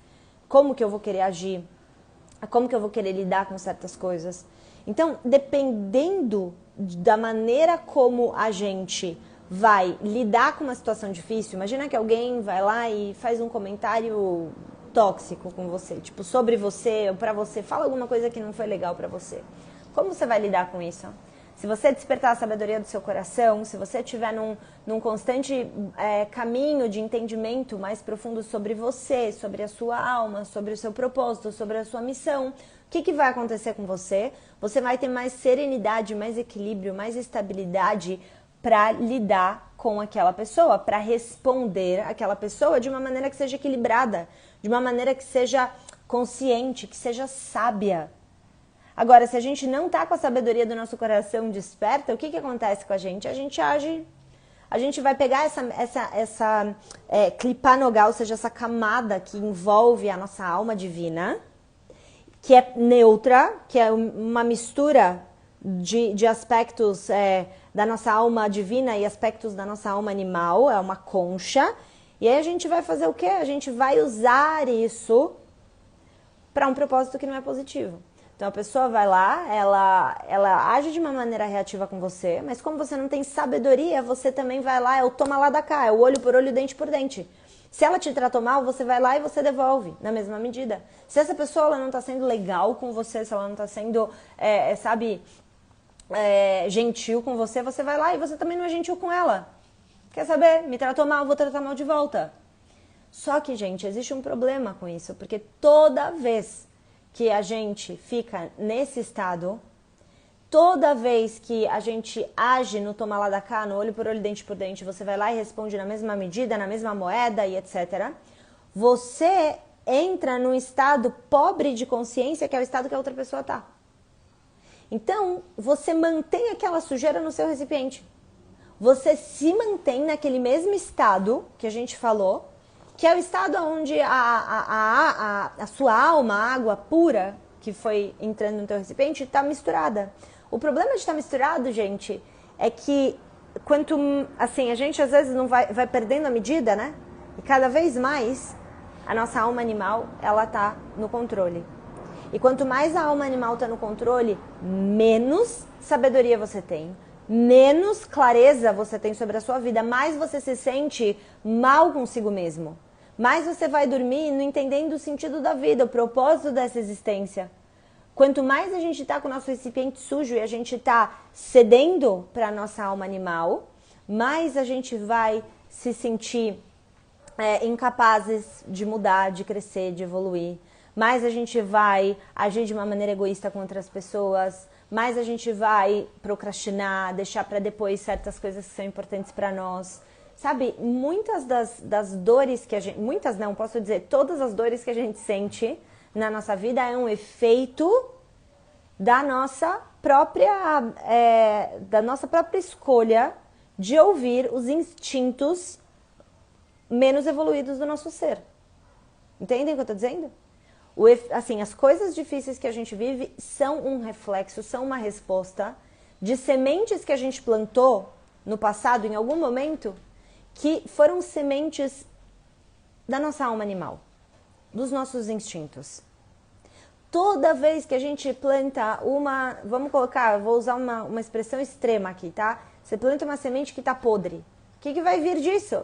A: Como que eu vou querer agir? Como que eu vou querer lidar com certas coisas? Então, dependendo da maneira como a gente vai lidar com uma situação difícil, imagina que alguém vai lá e faz um comentário tóxico com você, tipo, sobre você ou pra você, fala alguma coisa que não foi legal pra você. Como você vai lidar com isso? Se você despertar a sabedoria do seu coração, se você estiver num constante caminho de entendimento mais profundo sobre você, sobre a sua alma, sobre o seu propósito, sobre a sua missão, o que vai acontecer com você? Você vai ter mais serenidade, mais equilíbrio, mais estabilidade para lidar com aquela pessoa, para responder aquela pessoa de uma maneira que seja equilibrada, de uma maneira que seja consciente, que seja sábia. Agora, se a gente não tá com a sabedoria do nosso coração desperta, o que acontece com a gente? A gente age, a gente vai pegar essa Klipa Nogá, ou seja, essa camada que envolve a nossa alma divina, que é neutra, que é uma mistura de aspectos da nossa alma divina e aspectos da nossa alma animal, é uma concha, e aí a gente vai fazer o quê? A gente vai usar isso para um propósito que não é positivo. Então a pessoa vai lá, ela age de uma maneira reativa com você, mas como você não tem sabedoria, você também vai lá, é o toma lá da cá, é o olho por olho, dente por dente. Se ela te tratou mal, você vai lá e você devolve, na mesma medida. Se essa pessoa ela não está sendo legal com você, se ela não está sendo, gentil com você, você vai lá e você também não é gentil com ela. Quer saber? Me tratou mal, vou tratar mal de volta. Só que, gente, existe um problema com isso, porque toda vez que a gente fica nesse estado, toda vez que a gente age no toma lá da cá, no olho por olho, dente por dente, você vai lá e responde na mesma medida, na mesma moeda e etc., você entra num estado pobre de consciência, que é o estado que a outra pessoa está. Então, você mantém aquela sujeira no seu recipiente. Você se mantém naquele mesmo estado que a gente falou, que é o estado onde a sua alma, a água pura que foi entrando no teu recipiente, está misturada. O problema de estar misturado, gente, é que quanto assim, a gente às vezes não vai perdendo a medida, né? cada vez mais a nossa alma animal, ela tá no controle. E quanto mais a alma animal está no controle, menos sabedoria você tem, menos clareza você tem sobre a sua vida, mais você se sente mal consigo mesmo. Mais você vai dormir não entendendo o sentido da vida, o propósito dessa existência. Quanto mais a gente está com o nosso recipiente sujo e a gente está cedendo para a nossa alma animal, mais a gente vai se sentir incapazes de mudar, de crescer, de evoluir. Mais a gente vai agir de uma maneira egoísta com outras pessoas, mais a gente vai procrastinar, deixar para depois certas coisas que são importantes para nós. Sabe, muitas das dores que a gente... Muitas não, posso dizer, todas as dores que a gente sente na nossa vida é um efeito da nossa própria escolha de ouvir os instintos menos evoluídos do nosso ser. Entendem o que eu estou dizendo? Assim, as coisas difíceis que a gente vive são um reflexo, são uma resposta de sementes que a gente plantou no passado, em algum momento, que foram sementes da nossa alma animal, dos nossos instintos. Toda vez que a gente planta vamos colocar, vou usar uma expressão extrema aqui, tá? Você planta uma semente que está podre. O que vai vir disso?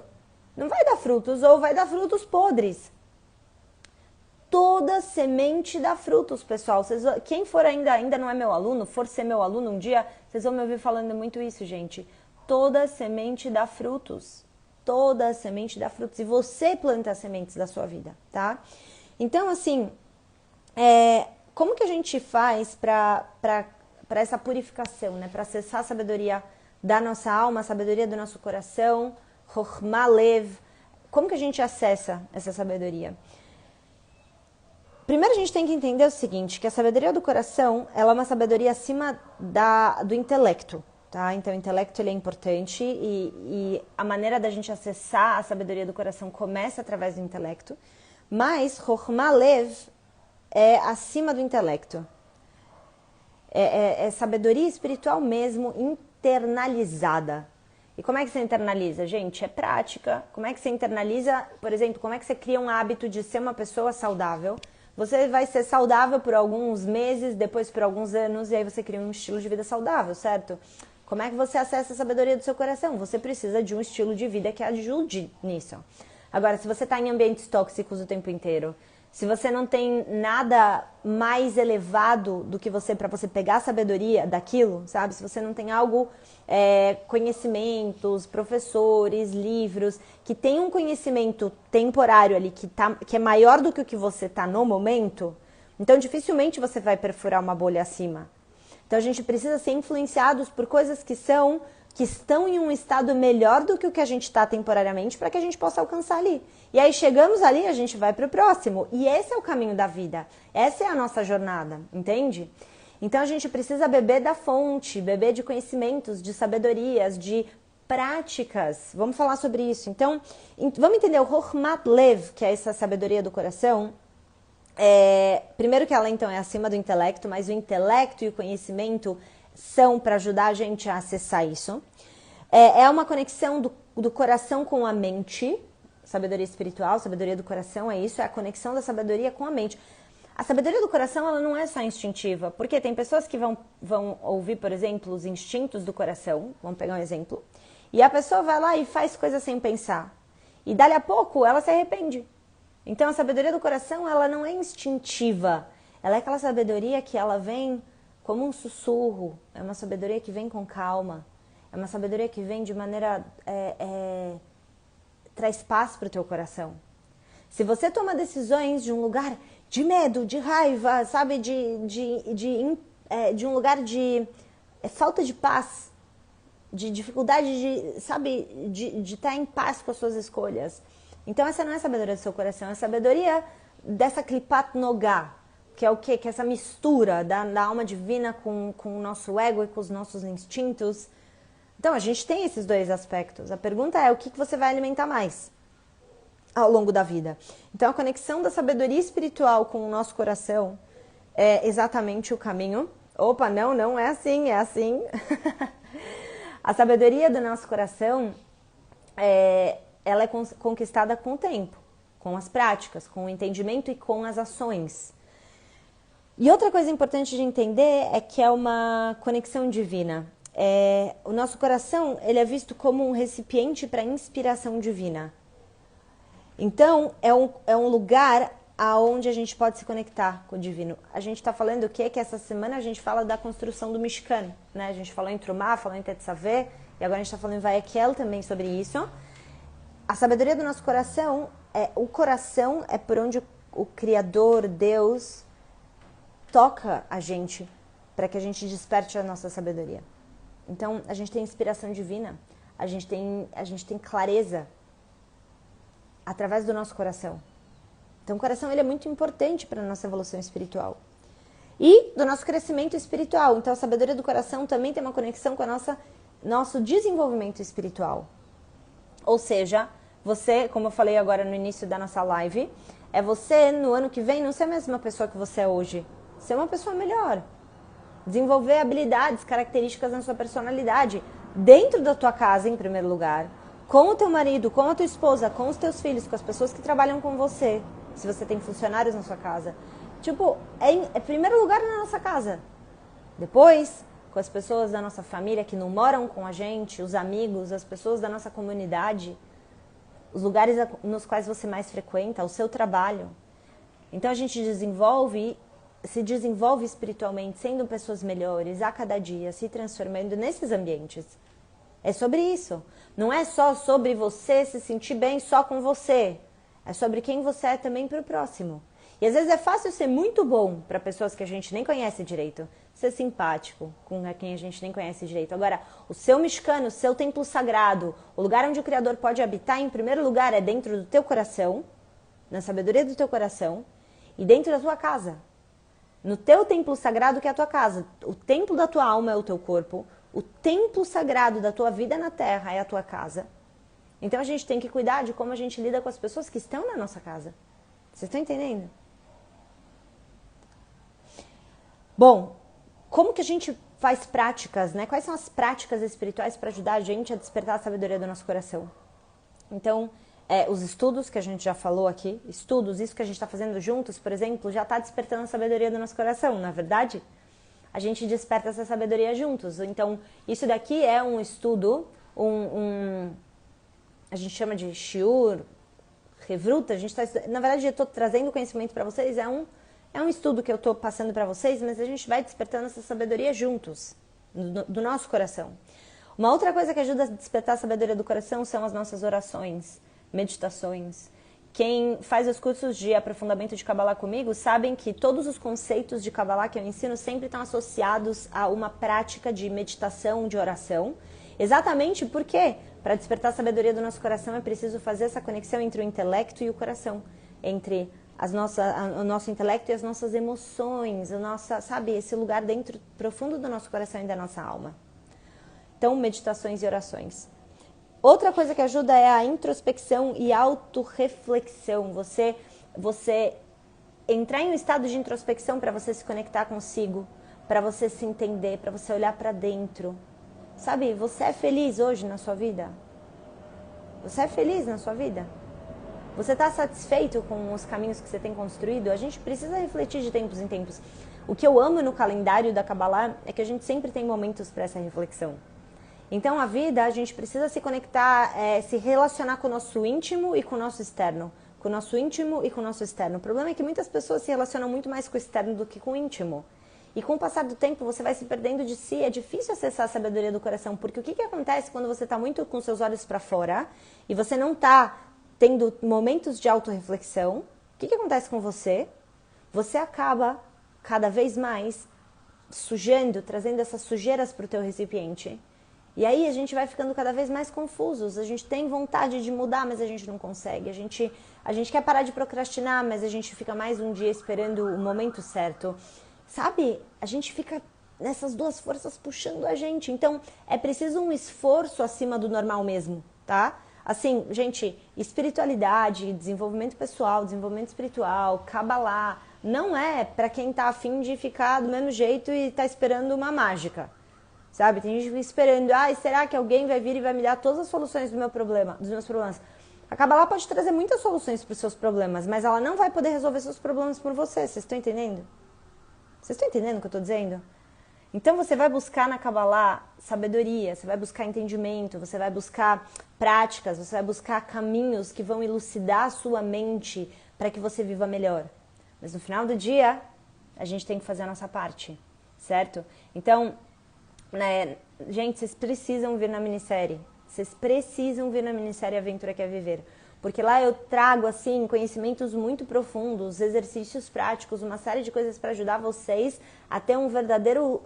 A: Não vai dar frutos ou vai dar frutos podres. Toda semente dá frutos, pessoal. Quem for ainda não é meu aluno, for ser meu aluno um dia, vocês vão me ouvir falando muito isso, gente. Toda semente dá frutos. Toda semente dá frutos. E você planta as sementes da sua vida, tá? Então, assim, como que a gente faz para essa purificação, né? Para acessar a sabedoria da nossa alma, a sabedoria do nosso coração, Chokhmah Lev. Como que a gente acessa essa sabedoria? Primeiro a gente tem que entender o seguinte, que a sabedoria do coração, ela é uma sabedoria acima do intelecto, tá? Então o intelecto ele é importante e a maneira da gente acessar a sabedoria do coração começa através do intelecto, mas Chokhmah Lev é acima do intelecto. É sabedoria espiritual mesmo, internalizada. E como é que você internaliza? Gente, é prática. Como é que você internaliza, por exemplo, como é que você cria um hábito de ser uma pessoa saudável? Você vai ser saudável por alguns meses, depois por alguns anos, e aí você cria um estilo de vida saudável, certo? Como é que você acessa a sabedoria do seu coração? Você precisa de um estilo de vida que ajude nisso. Agora, se você está em ambientes tóxicos o tempo inteiro, se você não tem nada mais elevado do que você para você pegar a sabedoria daquilo, sabe? Se você não tem algo, conhecimentos, professores, livros, que tem um conhecimento temporário ali, que é maior do que o que você está no momento, então dificilmente você vai perfurar uma bolha acima. Então a gente precisa ser influenciados por coisas que estão em um estado melhor do que o que a gente está temporariamente para que a gente possa alcançar ali. E aí chegamos ali, a gente vai para o próximo. E esse é o caminho da vida. Essa é a nossa jornada, entende? Então a gente precisa beber da fonte, beber de conhecimentos, de sabedorias, de práticas. Vamos falar sobre isso. Então, vamos entender o Chokhmah Lev, que é essa sabedoria do coração. Primeiro que ela então é acima do intelecto, mas o intelecto e o conhecimento são para ajudar a gente a acessar isso. É uma conexão do coração com a mente. Sabedoria espiritual, sabedoria do coração é isso, é a conexão da sabedoria com a mente. A sabedoria do coração, ela não é só instintiva, porque tem pessoas que vão ouvir, por exemplo, os instintos do coração, vamos pegar um exemplo, e a pessoa vai lá e faz coisas sem pensar. E dali a pouco, ela se arrepende. Então, a sabedoria do coração, ela não é instintiva, ela é aquela sabedoria que ela vem como um sussurro, é uma sabedoria que vem com calma, é uma sabedoria que vem de maneira... traz paz para o teu coração. Se você toma decisões de um lugar de medo, de raiva, sabe, de um lugar de falta de paz, de dificuldade de estar em paz com as suas escolhas. Então essa não é a sabedoria do seu coração, é a sabedoria dessa klipat nogah, que é o quê? Que é essa mistura da alma divina com o nosso ego e com os nossos instintos. Então, a gente tem esses dois aspectos. A pergunta é o que você vai alimentar mais ao longo da vida. Então, a conexão da sabedoria espiritual com o nosso coração é exatamente o caminho. Opa, não é assim, é assim. A sabedoria do nosso coração ela é conquistada com o tempo, com as práticas, com o entendimento e com as ações. E outra coisa importante de entender é que é uma conexão divina. O nosso coração, ele é visto como um recipiente para inspiração divina. Então, é um lugar aonde a gente pode se conectar com o divino. A gente está falando o quê? Que essa semana a gente fala da construção do Mishkan, né? A gente falou em Trumá, falou em Tetzaveh, e agora a gente está falando em Vayekiel também sobre isso. A sabedoria do nosso coração, o coração é por onde o Criador, Deus, toca a gente para que a gente desperte a nossa sabedoria. Então, a gente tem inspiração divina, a gente tem clareza através do nosso coração. Então, o coração ele é muito importante para a nossa evolução espiritual. E do nosso crescimento espiritual. Então, a sabedoria do coração também tem uma conexão com a nosso desenvolvimento espiritual. Ou seja, você, como eu falei agora no início da nossa live, é você, no ano que vem, não ser a mesma pessoa que você é hoje. Ser uma pessoa melhor. Desenvolver habilidades, características na sua personalidade. Dentro da tua casa, em primeiro lugar. Com o teu marido, com a tua esposa, com os teus filhos, com as pessoas que trabalham com você. Se você tem funcionários na sua casa. Tipo, é primeiro lugar na nossa casa. Depois, com as pessoas da nossa família que não moram com a gente, os amigos, as pessoas da nossa comunidade, os lugares nos quais você mais frequenta, o seu trabalho. Então a gente se desenvolve espiritualmente, sendo pessoas melhores a cada dia, se transformando nesses ambientes. É sobre isso. Não é só sobre você se sentir bem só com você. É sobre quem você é também para o próximo. E às vezes é fácil ser muito bom para pessoas que a gente nem conhece direito. Ser simpático com quem a gente nem conhece direito. Agora, o seu Mishkan, o seu templo sagrado, o lugar onde o Criador pode habitar, em primeiro lugar, é dentro do teu coração, na sabedoria do teu coração, e dentro da tua casa. No teu templo sagrado, que é a tua casa. O templo da tua alma é o teu corpo. O templo sagrado da tua vida na terra é a tua casa. Então a gente tem que cuidar de como a gente lida com as pessoas que estão na nossa casa. Vocês estão entendendo? Bom, como que a gente faz práticas, né? Quais são as práticas espirituais para ajudar a gente a despertar a sabedoria do nosso coração? Então, os estudos que a gente já falou aqui, isso que a gente está fazendo juntos, por exemplo, já está despertando a sabedoria do nosso coração, não é verdade? A gente desperta essa sabedoria juntos. Então, isso daqui é um estudo, a gente chama de shiur, revruta, na verdade eu estou trazendo conhecimento para vocês, é um estudo que eu estou passando para vocês, mas a gente vai despertando essa sabedoria juntos, do nosso coração. Uma outra coisa que ajuda a despertar a sabedoria do coração são as nossas orações, meditações. Quem faz os cursos de aprofundamento de Kabbalah comigo sabem que todos os conceitos de Kabbalah que eu ensino sempre estão associados a uma prática de meditação, de oração. Exatamente porque, para despertar a sabedoria do nosso coração, é preciso fazer essa conexão entre o intelecto e o coração. Entre o nosso intelecto e as nossas emoções, esse lugar dentro, profundo do nosso coração e da nossa alma. Então, meditações e orações. Outra coisa que ajuda é a introspecção e autorreflexão. Você entrar em um estado de introspecção para você se conectar consigo, para você se entender, para você olhar para dentro. Sabe, você é feliz hoje na sua vida? Você é feliz na sua vida? Você está satisfeito com os caminhos que você tem construído? A gente precisa refletir de tempos em tempos. O que eu amo no calendário da Kabbalah é que a gente sempre tem momentos para essa reflexão. Então, a vida, a gente precisa se conectar, se relacionar com o nosso íntimo e com o nosso externo. Com o nosso íntimo e com o nosso externo. O problema é que muitas pessoas se relacionam muito mais com o externo do que com o íntimo. E com o passar do tempo, você vai se perdendo de si. É difícil acessar a sabedoria do coração. Porque o que acontece quando você está muito com seus olhos para fora e você não está tendo momentos de autorreflexão? O que acontece com você? Você acaba, cada vez mais, sujando, trazendo essas sujeiras para o teu recipiente. E aí a gente vai ficando cada vez mais confusos. A gente tem vontade de mudar, mas a gente não consegue. A gente quer parar de procrastinar, mas a gente fica mais um dia esperando o momento certo. Sabe? A gente fica nessas duas forças puxando a gente. Então, é preciso um esforço acima do normal mesmo, tá? Assim, gente, espiritualidade, desenvolvimento pessoal, desenvolvimento espiritual, Kabbalah, não é para quem tá afim de ficar do mesmo jeito e tá esperando uma mágica. Sabe? Tem gente esperando, será que alguém vai vir e vai me dar todas as soluções dos meus problemas? A Kabbalah pode trazer muitas soluções para os seus problemas, mas ela não vai poder resolver seus problemas por você. Vocês estão entendendo? Vocês estão entendendo o que eu estou dizendo? Então você vai buscar na Kabbalah sabedoria, você vai buscar entendimento, você vai buscar práticas, você vai buscar caminhos que vão elucidar a sua mente para que você viva melhor. Mas no final do dia, a gente tem que fazer a nossa parte, certo? Então, né, gente, vocês precisam vir na minissérie. Vocês precisam vir na minissérie Aventura Quer Viver. Porque lá eu trago, assim, conhecimentos muito profundos, exercícios práticos, uma série de coisas para ajudar vocês a ter um verdadeiro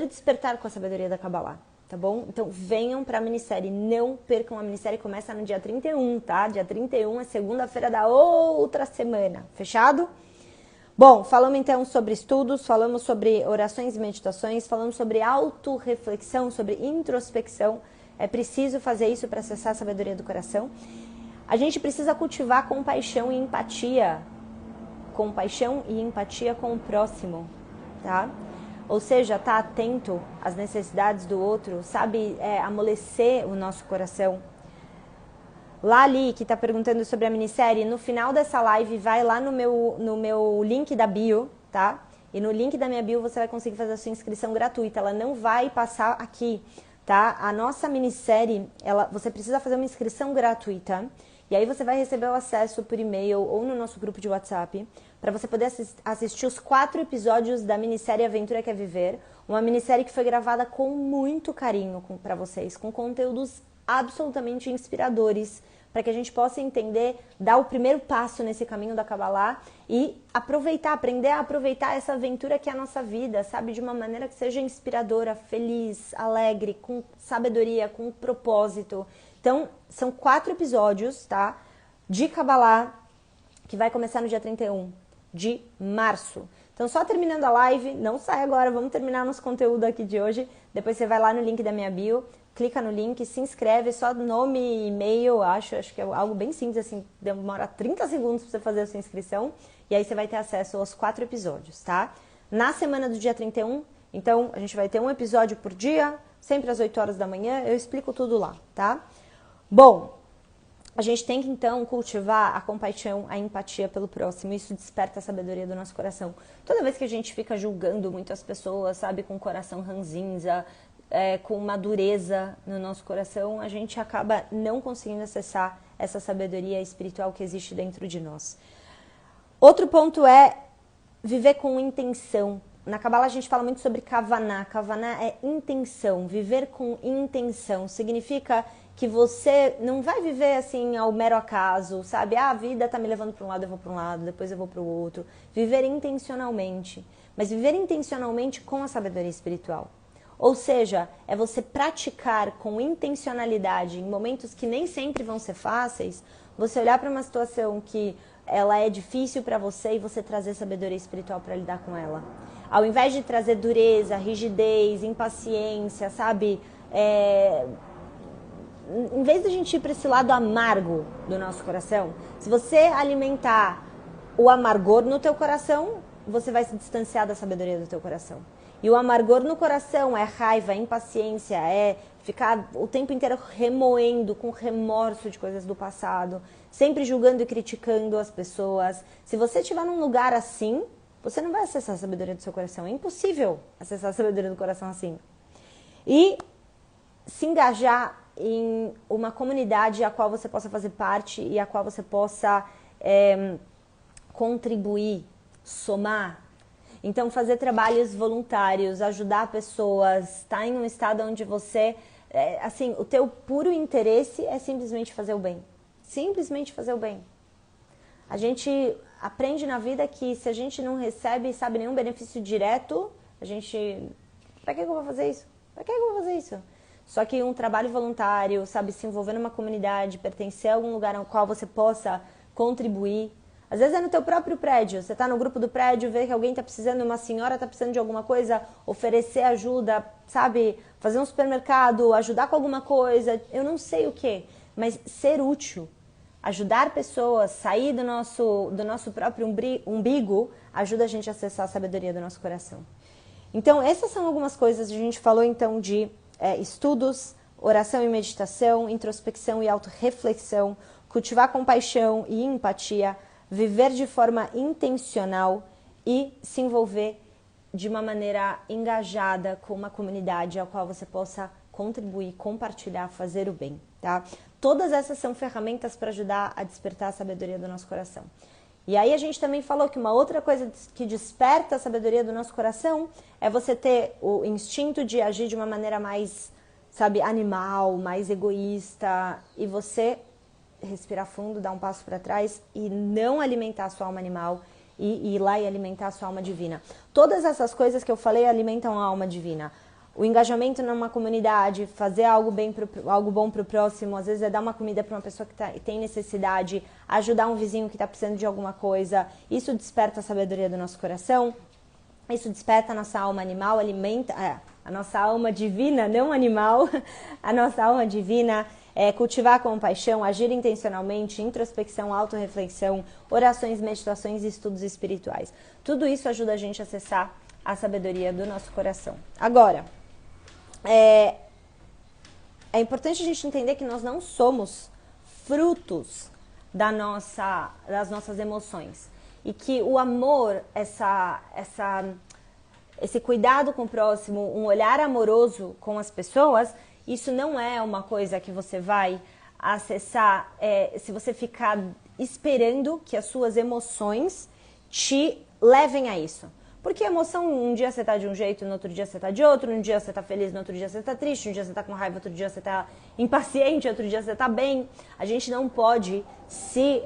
A: despertar com a sabedoria da Kabbalah, tá bom? Então venham para a minissérie, não percam a minissérie, começa no dia 31, tá? Dia 31 é segunda-feira da outra semana, fechado? Bom, falamos então sobre estudos, falamos sobre orações e meditações, falamos sobre autorreflexão, sobre introspecção. É preciso fazer isso para acessar a sabedoria do coração. A gente precisa cultivar compaixão e empatia. Compaixão e empatia com o próximo, tá? Ou seja, estar atento às necessidades do outro, sabe, amolecer o nosso coração. Lali, que está perguntando sobre a minissérie, no final dessa live, vai lá no meu link da bio, tá? E no link da minha bio você vai conseguir fazer a sua inscrição gratuita. Ela não vai passar aqui, tá? A nossa minissérie, você precisa fazer uma inscrição gratuita. E aí você vai receber o acesso por e-mail ou no nosso grupo de WhatsApp para você poder assistir os 4 episódios da minissérie Aventura Quer Viver. Uma minissérie que foi gravada com muito carinho para vocês, com conteúdos absolutamente inspiradores, para que a gente possa entender, dar o primeiro passo nesse caminho da Kabbalah e aprender a aproveitar essa aventura que é a nossa vida, sabe? De uma maneira que seja inspiradora, feliz, alegre, com sabedoria, com propósito. Então, são 4 episódios, tá? De Kabbalah, que vai começar no dia 31 de março. Então, só terminando a live, não sai agora, vamos terminar nosso conteúdo aqui de hoje. Depois você vai lá no link da minha bio, clica no link, se inscreve, só nome e e-mail, acho que é algo bem simples, assim, demora 30 segundos para você fazer a sua inscrição, e aí você vai ter acesso aos 4 episódios, tá? Na semana do dia 31, então, a gente vai ter um episódio por dia, sempre às 8 horas da manhã, eu explico tudo lá, tá? Bom, a gente tem que, então, cultivar a compaixão, a empatia pelo próximo, isso desperta a sabedoria do nosso coração. Toda vez que a gente fica julgando muito as pessoas, sabe, com o coração ranzinza, com uma dureza no nosso coração, a gente acaba não conseguindo acessar essa sabedoria espiritual que existe dentro de nós. Outro ponto é viver com intenção. Na Kabbalah a gente fala muito sobre Kavaná. Kavaná é intenção, viver com intenção. Significa que você não vai viver assim ao mero acaso, sabe? A vida tá me levando para um lado, eu vou para um lado, depois eu vou para o outro. Viver intencionalmente. Mas viver intencionalmente com a sabedoria espiritual. Ou seja, é você praticar com intencionalidade em momentos que nem sempre vão ser fáceis, você olhar para uma situação que ela é difícil para você e você trazer sabedoria espiritual para lidar com ela. Ao invés de trazer dureza, rigidez, impaciência, sabe? Em vez de a gente ir para esse lado amargo do nosso coração, se você alimentar o amargor no teu coração, você vai se distanciar da sabedoria do teu coração. E o amargor no coração é raiva, é impaciência, é ficar o tempo inteiro remoendo com remorso de coisas do passado, sempre julgando e criticando as pessoas. Se você estiver num lugar assim, você não vai acessar a sabedoria do seu coração. É impossível acessar a sabedoria do coração assim. E se engajar em uma comunidade a qual você possa fazer parte e a qual você possa contribuir, somar. Então, fazer trabalhos voluntários, ajudar pessoas, estar em um estado onde você, assim, o teu puro interesse é simplesmente fazer o bem. Simplesmente fazer o bem. A gente aprende na vida que se a gente não recebe, sabe, nenhum benefício direto, a gente... Pra que eu vou fazer isso? Pra que eu vou fazer isso? Só que um trabalho voluntário, sabe, se envolver numa comunidade, pertencer a algum lugar ao qual você possa contribuir. Às vezes é no teu próprio prédio, você está no grupo do prédio, vê que alguém está precisando, uma senhora está precisando de alguma coisa, oferecer ajuda, sabe, fazer um supermercado, ajudar com alguma coisa, eu não sei o que, mas ser útil, ajudar pessoas, sair do nosso próprio umbigo, ajuda a gente a acessar a sabedoria do nosso coração. Então, essas são algumas coisas, a gente falou então de estudos, oração e meditação, introspecção e autorreflexão, cultivar compaixão e empatia, viver de forma intencional e se envolver de uma maneira engajada com uma comunidade ao qual você possa contribuir, compartilhar, fazer o bem, tá? Todas essas são ferramentas para ajudar a despertar a sabedoria do nosso coração. E aí a gente também falou que uma outra coisa que desperta a sabedoria do nosso coração é você ter o instinto de agir de uma maneira mais, sabe, animal, mais egoísta, e você respirar fundo, dar um passo para trás e não alimentar a sua alma animal e ir lá e alimentar a sua alma divina. Todas essas coisas que eu falei alimentam a alma divina. O engajamento numa comunidade, fazer algo bom para o próximo, às vezes é dar uma comida para uma pessoa que tem necessidade, ajudar um vizinho que está precisando de alguma coisa. Isso desperta a sabedoria do nosso coração, isso desperta a nossa alma animal, alimenta a nossa alma divina, não animal, a nossa alma divina. Cultivar compaixão, agir intencionalmente, introspecção, autorreflexão, orações, meditações e estudos espirituais. Tudo isso ajuda a gente a acessar a sabedoria do nosso coração. Agora, é importante a gente entender que nós não somos frutos das nossas emoções. E que o amor, esse cuidado com o próximo, um olhar amoroso com as pessoas, isso não é uma coisa que você vai acessar se você ficar esperando que as suas emoções te levem a isso. Porque a emoção, um dia você tá de um jeito, no outro dia você tá de outro, um dia você tá feliz, no outro dia você tá triste, um dia você tá com raiva, outro dia você tá impaciente, outro dia você tá bem. A gente não pode se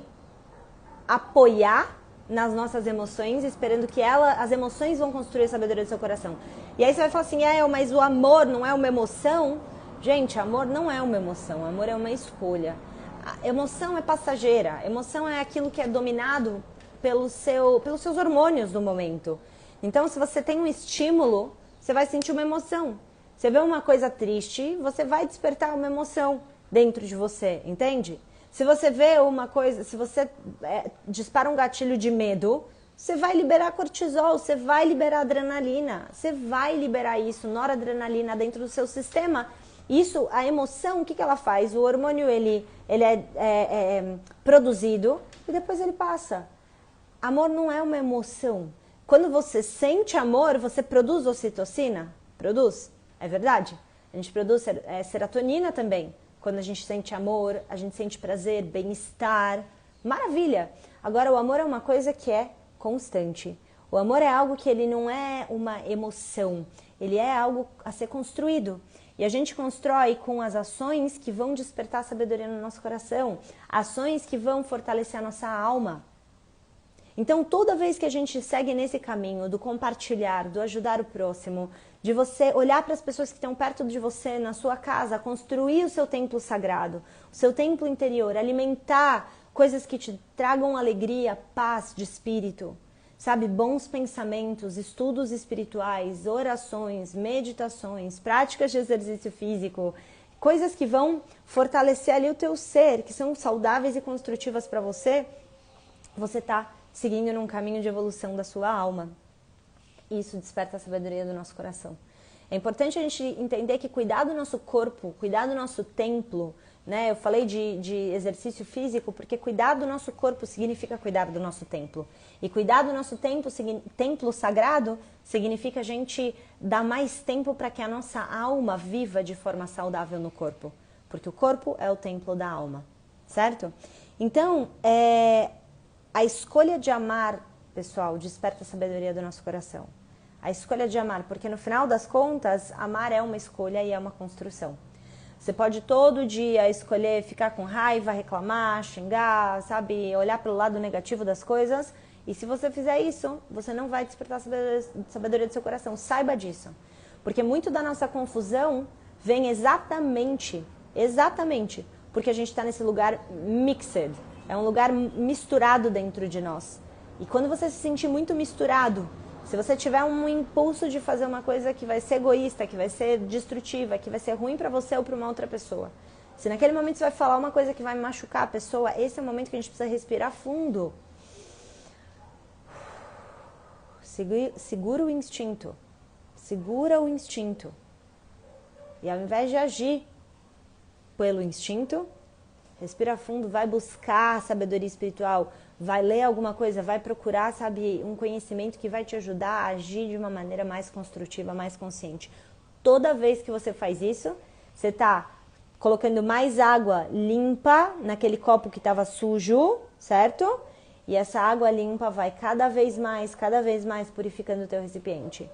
A: apoiar nas nossas emoções, esperando que as emoções vão construir a sabedoria do seu coração. E aí você vai falar assim, mas o amor não é uma emoção? Gente, amor não é uma emoção, amor é uma escolha. A emoção é passageira, emoção é aquilo que é dominado pelos seus hormônios do momento. Então, se você tem um estímulo, você vai sentir uma emoção. Você vê uma coisa triste, você vai despertar uma emoção dentro de você, entende? Se você vê uma coisa, se você dispara um gatilho de medo, você vai liberar cortisol, você vai liberar adrenalina, você vai liberar isso, noradrenalina dentro do seu sistema. Isso, a emoção, o que ela faz? O hormônio, ele é produzido e depois ele passa. Amor não é uma emoção. Quando você sente amor, você produz ocitocina? Produz? É verdade? A gente produz serotonina também. Quando a gente sente amor, a gente sente prazer, bem-estar. Maravilha! Agora, o amor é uma coisa que é constante. O amor é algo que ele não é uma emoção. Ele é algo a ser construído. E a gente constrói com as ações que vão despertar a sabedoria no nosso coração, ações que vão fortalecer a nossa alma. Então, toda vez que a gente segue nesse caminho do compartilhar, do ajudar o próximo, de você olhar para as pessoas que estão perto de você, na sua casa, construir o seu templo sagrado, o seu templo interior, alimentar coisas que te tragam alegria, paz de espírito, sabe, bons pensamentos, estudos espirituais, orações, meditações, práticas de exercício físico, coisas que vão fortalecer ali o teu ser, que são saudáveis e construtivas para você, você está seguindo num caminho de evolução da sua alma. Isso desperta a sabedoria do nosso coração. É importante a gente entender que cuidar do nosso corpo, cuidar do nosso templo, né? Eu falei de exercício físico porque cuidar do nosso corpo significa cuidar do nosso templo. E cuidar do nosso templo sagrado significa a gente dar mais tempo para que a nossa alma viva de forma saudável no corpo. Porque o corpo é o templo da alma, certo? Então, a escolha de amar, pessoal, desperta a sabedoria do nosso coração. A escolha de amar, porque no final das contas, amar é uma escolha e é uma construção. Você pode todo dia escolher ficar com raiva, reclamar, xingar, sabe, olhar pelo lado negativo das coisas. E se você fizer isso, você não vai despertar a sabedoria do seu coração. Saiba disso. Porque muito da nossa confusão vem exatamente, porque a gente está nesse lugar mixed. É um lugar misturado dentro de nós. E quando você se sentir muito misturado, se você tiver um impulso de fazer uma coisa que vai ser egoísta, que vai ser destrutiva, que vai ser ruim pra você ou pra uma outra pessoa, se naquele momento você vai falar uma coisa que vai machucar a pessoa, esse é o momento que a gente precisa respirar fundo. Segura o instinto. Segura o instinto. E ao invés de agir pelo instinto. Respira fundo, vai buscar sabedoria espiritual, vai ler alguma coisa, vai procurar, sabe, um conhecimento que vai te ajudar a agir de uma maneira mais construtiva, mais consciente. Toda vez que você faz isso, você está colocando mais água limpa naquele copo que estava sujo, certo? E essa água limpa vai cada vez mais purificando o teu recipiente.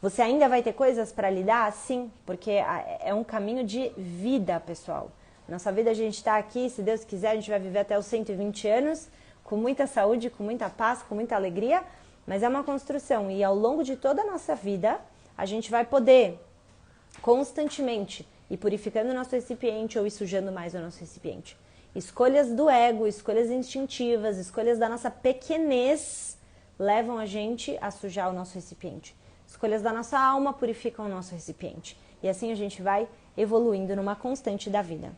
A: Você ainda vai ter coisas para lidar? Sim, porque é um caminho de vida, pessoal. Nossa vida, a gente está aqui, se Deus quiser, a gente vai viver até os 120 anos, com muita saúde, com muita paz, com muita alegria, mas é uma construção. E ao longo de toda a nossa vida, a gente vai poder constantemente ir purificando o nosso recipiente ou ir sujando mais o nosso recipiente. Escolhas do ego, escolhas instintivas, escolhas da nossa pequenez levam a gente a sujar o nosso recipiente. Escolhas da nossa alma purificam o nosso recipiente. E assim a gente vai evoluindo numa constante da vida.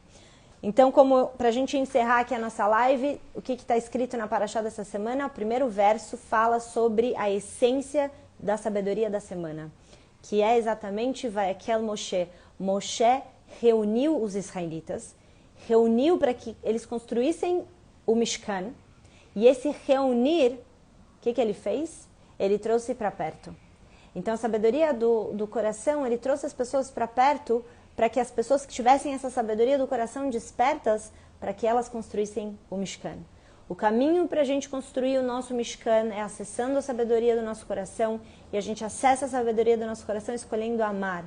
A: Então, como para a gente encerrar aqui a nossa live, o que está escrito na Parashá dessa semana? O primeiro verso fala sobre a essência da sabedoria da semana, que é exatamente Vayakhel Moshe. Moshe reuniu os israelitas, reuniu para que eles construíssem o Mishkan, e esse reunir, o que ele fez? Ele trouxe para perto. Então, a sabedoria do coração, ele trouxe as pessoas para perto, para que as pessoas que tivessem essa sabedoria do coração despertas, para que elas construíssem o Mishkan. O caminho para a gente construir o nosso Mishkan é acessando a sabedoria do nosso coração, e a gente acessa a sabedoria do nosso coração escolhendo amar.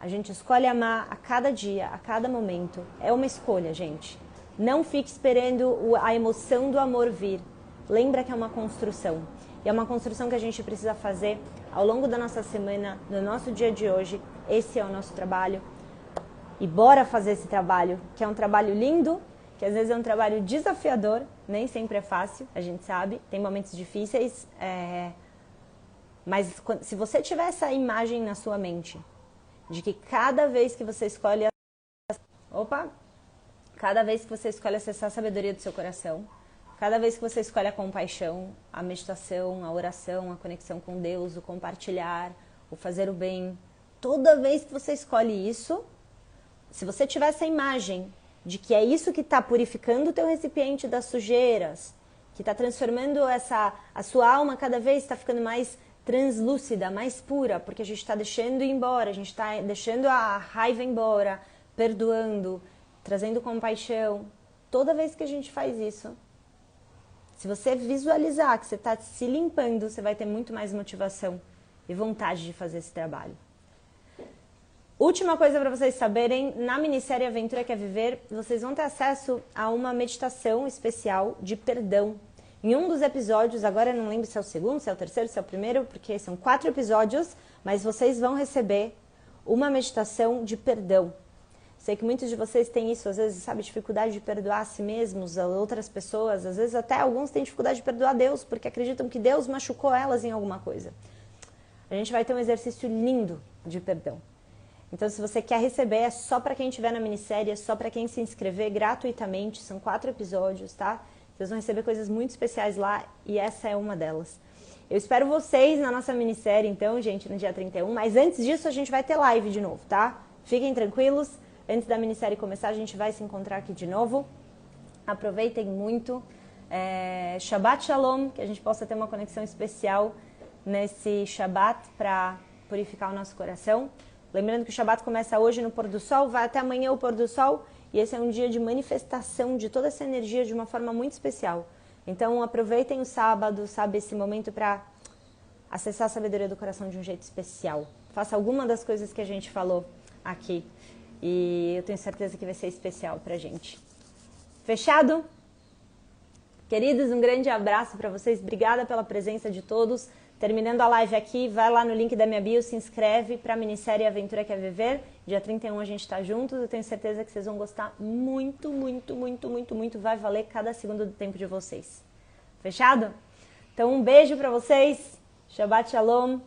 A: A gente escolhe amar a cada dia, a cada momento. É uma escolha, gente. Não fique esperando a emoção do amor vir. Lembra que é uma construção. E é uma construção que a gente precisa fazer ao longo da nossa semana, no nosso dia de hoje. Esse é o nosso trabalho. E bora fazer esse trabalho, que é um trabalho lindo, que às vezes é um trabalho desafiador, nem sempre é fácil, a gente sabe, tem momentos difíceis, mas se você tiver essa imagem na sua mente, de que cada vez que você escolhe acessar a sabedoria do seu coração, cada vez que você escolhe a compaixão, a meditação, a oração, a conexão com Deus, o compartilhar, o fazer o bem, toda vez que você escolhe isso, se você tiver essa imagem de que é isso que está purificando o teu recipiente das sujeiras, que está transformando a sua alma cada vez está ficando mais translúcida, mais pura, porque a gente está deixando ir embora, a gente está deixando a raiva embora, perdoando, trazendo compaixão. Toda vez que a gente faz isso, se você visualizar que você está se limpando, você vai ter muito mais motivação e vontade de fazer esse trabalho. Última coisa para vocês saberem, na minissérie Aventura Quer Viver, vocês vão ter acesso a uma meditação especial de perdão. Em um dos episódios, agora eu não lembro se é o segundo, se é o terceiro, se é o primeiro, porque são 4 episódios, mas vocês vão receber uma meditação de perdão. Sei que muitos de vocês têm isso, às vezes, sabe, dificuldade de perdoar a si mesmos, a outras pessoas, às vezes até alguns têm dificuldade de perdoar a Deus, porque acreditam que Deus machucou elas em alguma coisa. A gente vai ter um exercício lindo de perdão. Então, se você quer receber, é só para quem estiver na minissérie, é só para quem se inscrever gratuitamente, são 4 episódios, tá? Vocês vão receber coisas muito especiais lá e essa é uma delas. Eu espero vocês na nossa minissérie, então, gente, no dia 31, mas antes disso a gente vai ter live de novo, tá? Fiquem tranquilos, antes da minissérie começar a gente vai se encontrar aqui de novo. Aproveitem muito. Shabbat Shalom, que a gente possa ter uma conexão especial nesse Shabbat para purificar o nosso coração. Lembrando que o Shabbat começa hoje no pôr do sol, vai até amanhã o pôr do sol, e esse é um dia de manifestação de toda essa energia de uma forma muito especial. Então aproveitem o sábado, sabe, esse momento para acessar a sabedoria do coração de um jeito especial. Faça alguma das coisas que a gente falou aqui, e eu tenho certeza que vai ser especial pra gente. Fechado? Queridos, um grande abraço para vocês, obrigada pela presença de todos. Terminando a live aqui, vai lá no link da minha bio, se inscreve para a minissérie Aventura Quer Viver. Dia 31 a gente está juntos, eu tenho certeza que vocês vão gostar muito, muito, muito, muito, muito. Vai valer cada segundo do tempo de vocês. Fechado? Então um beijo para vocês, Shabbat Shalom.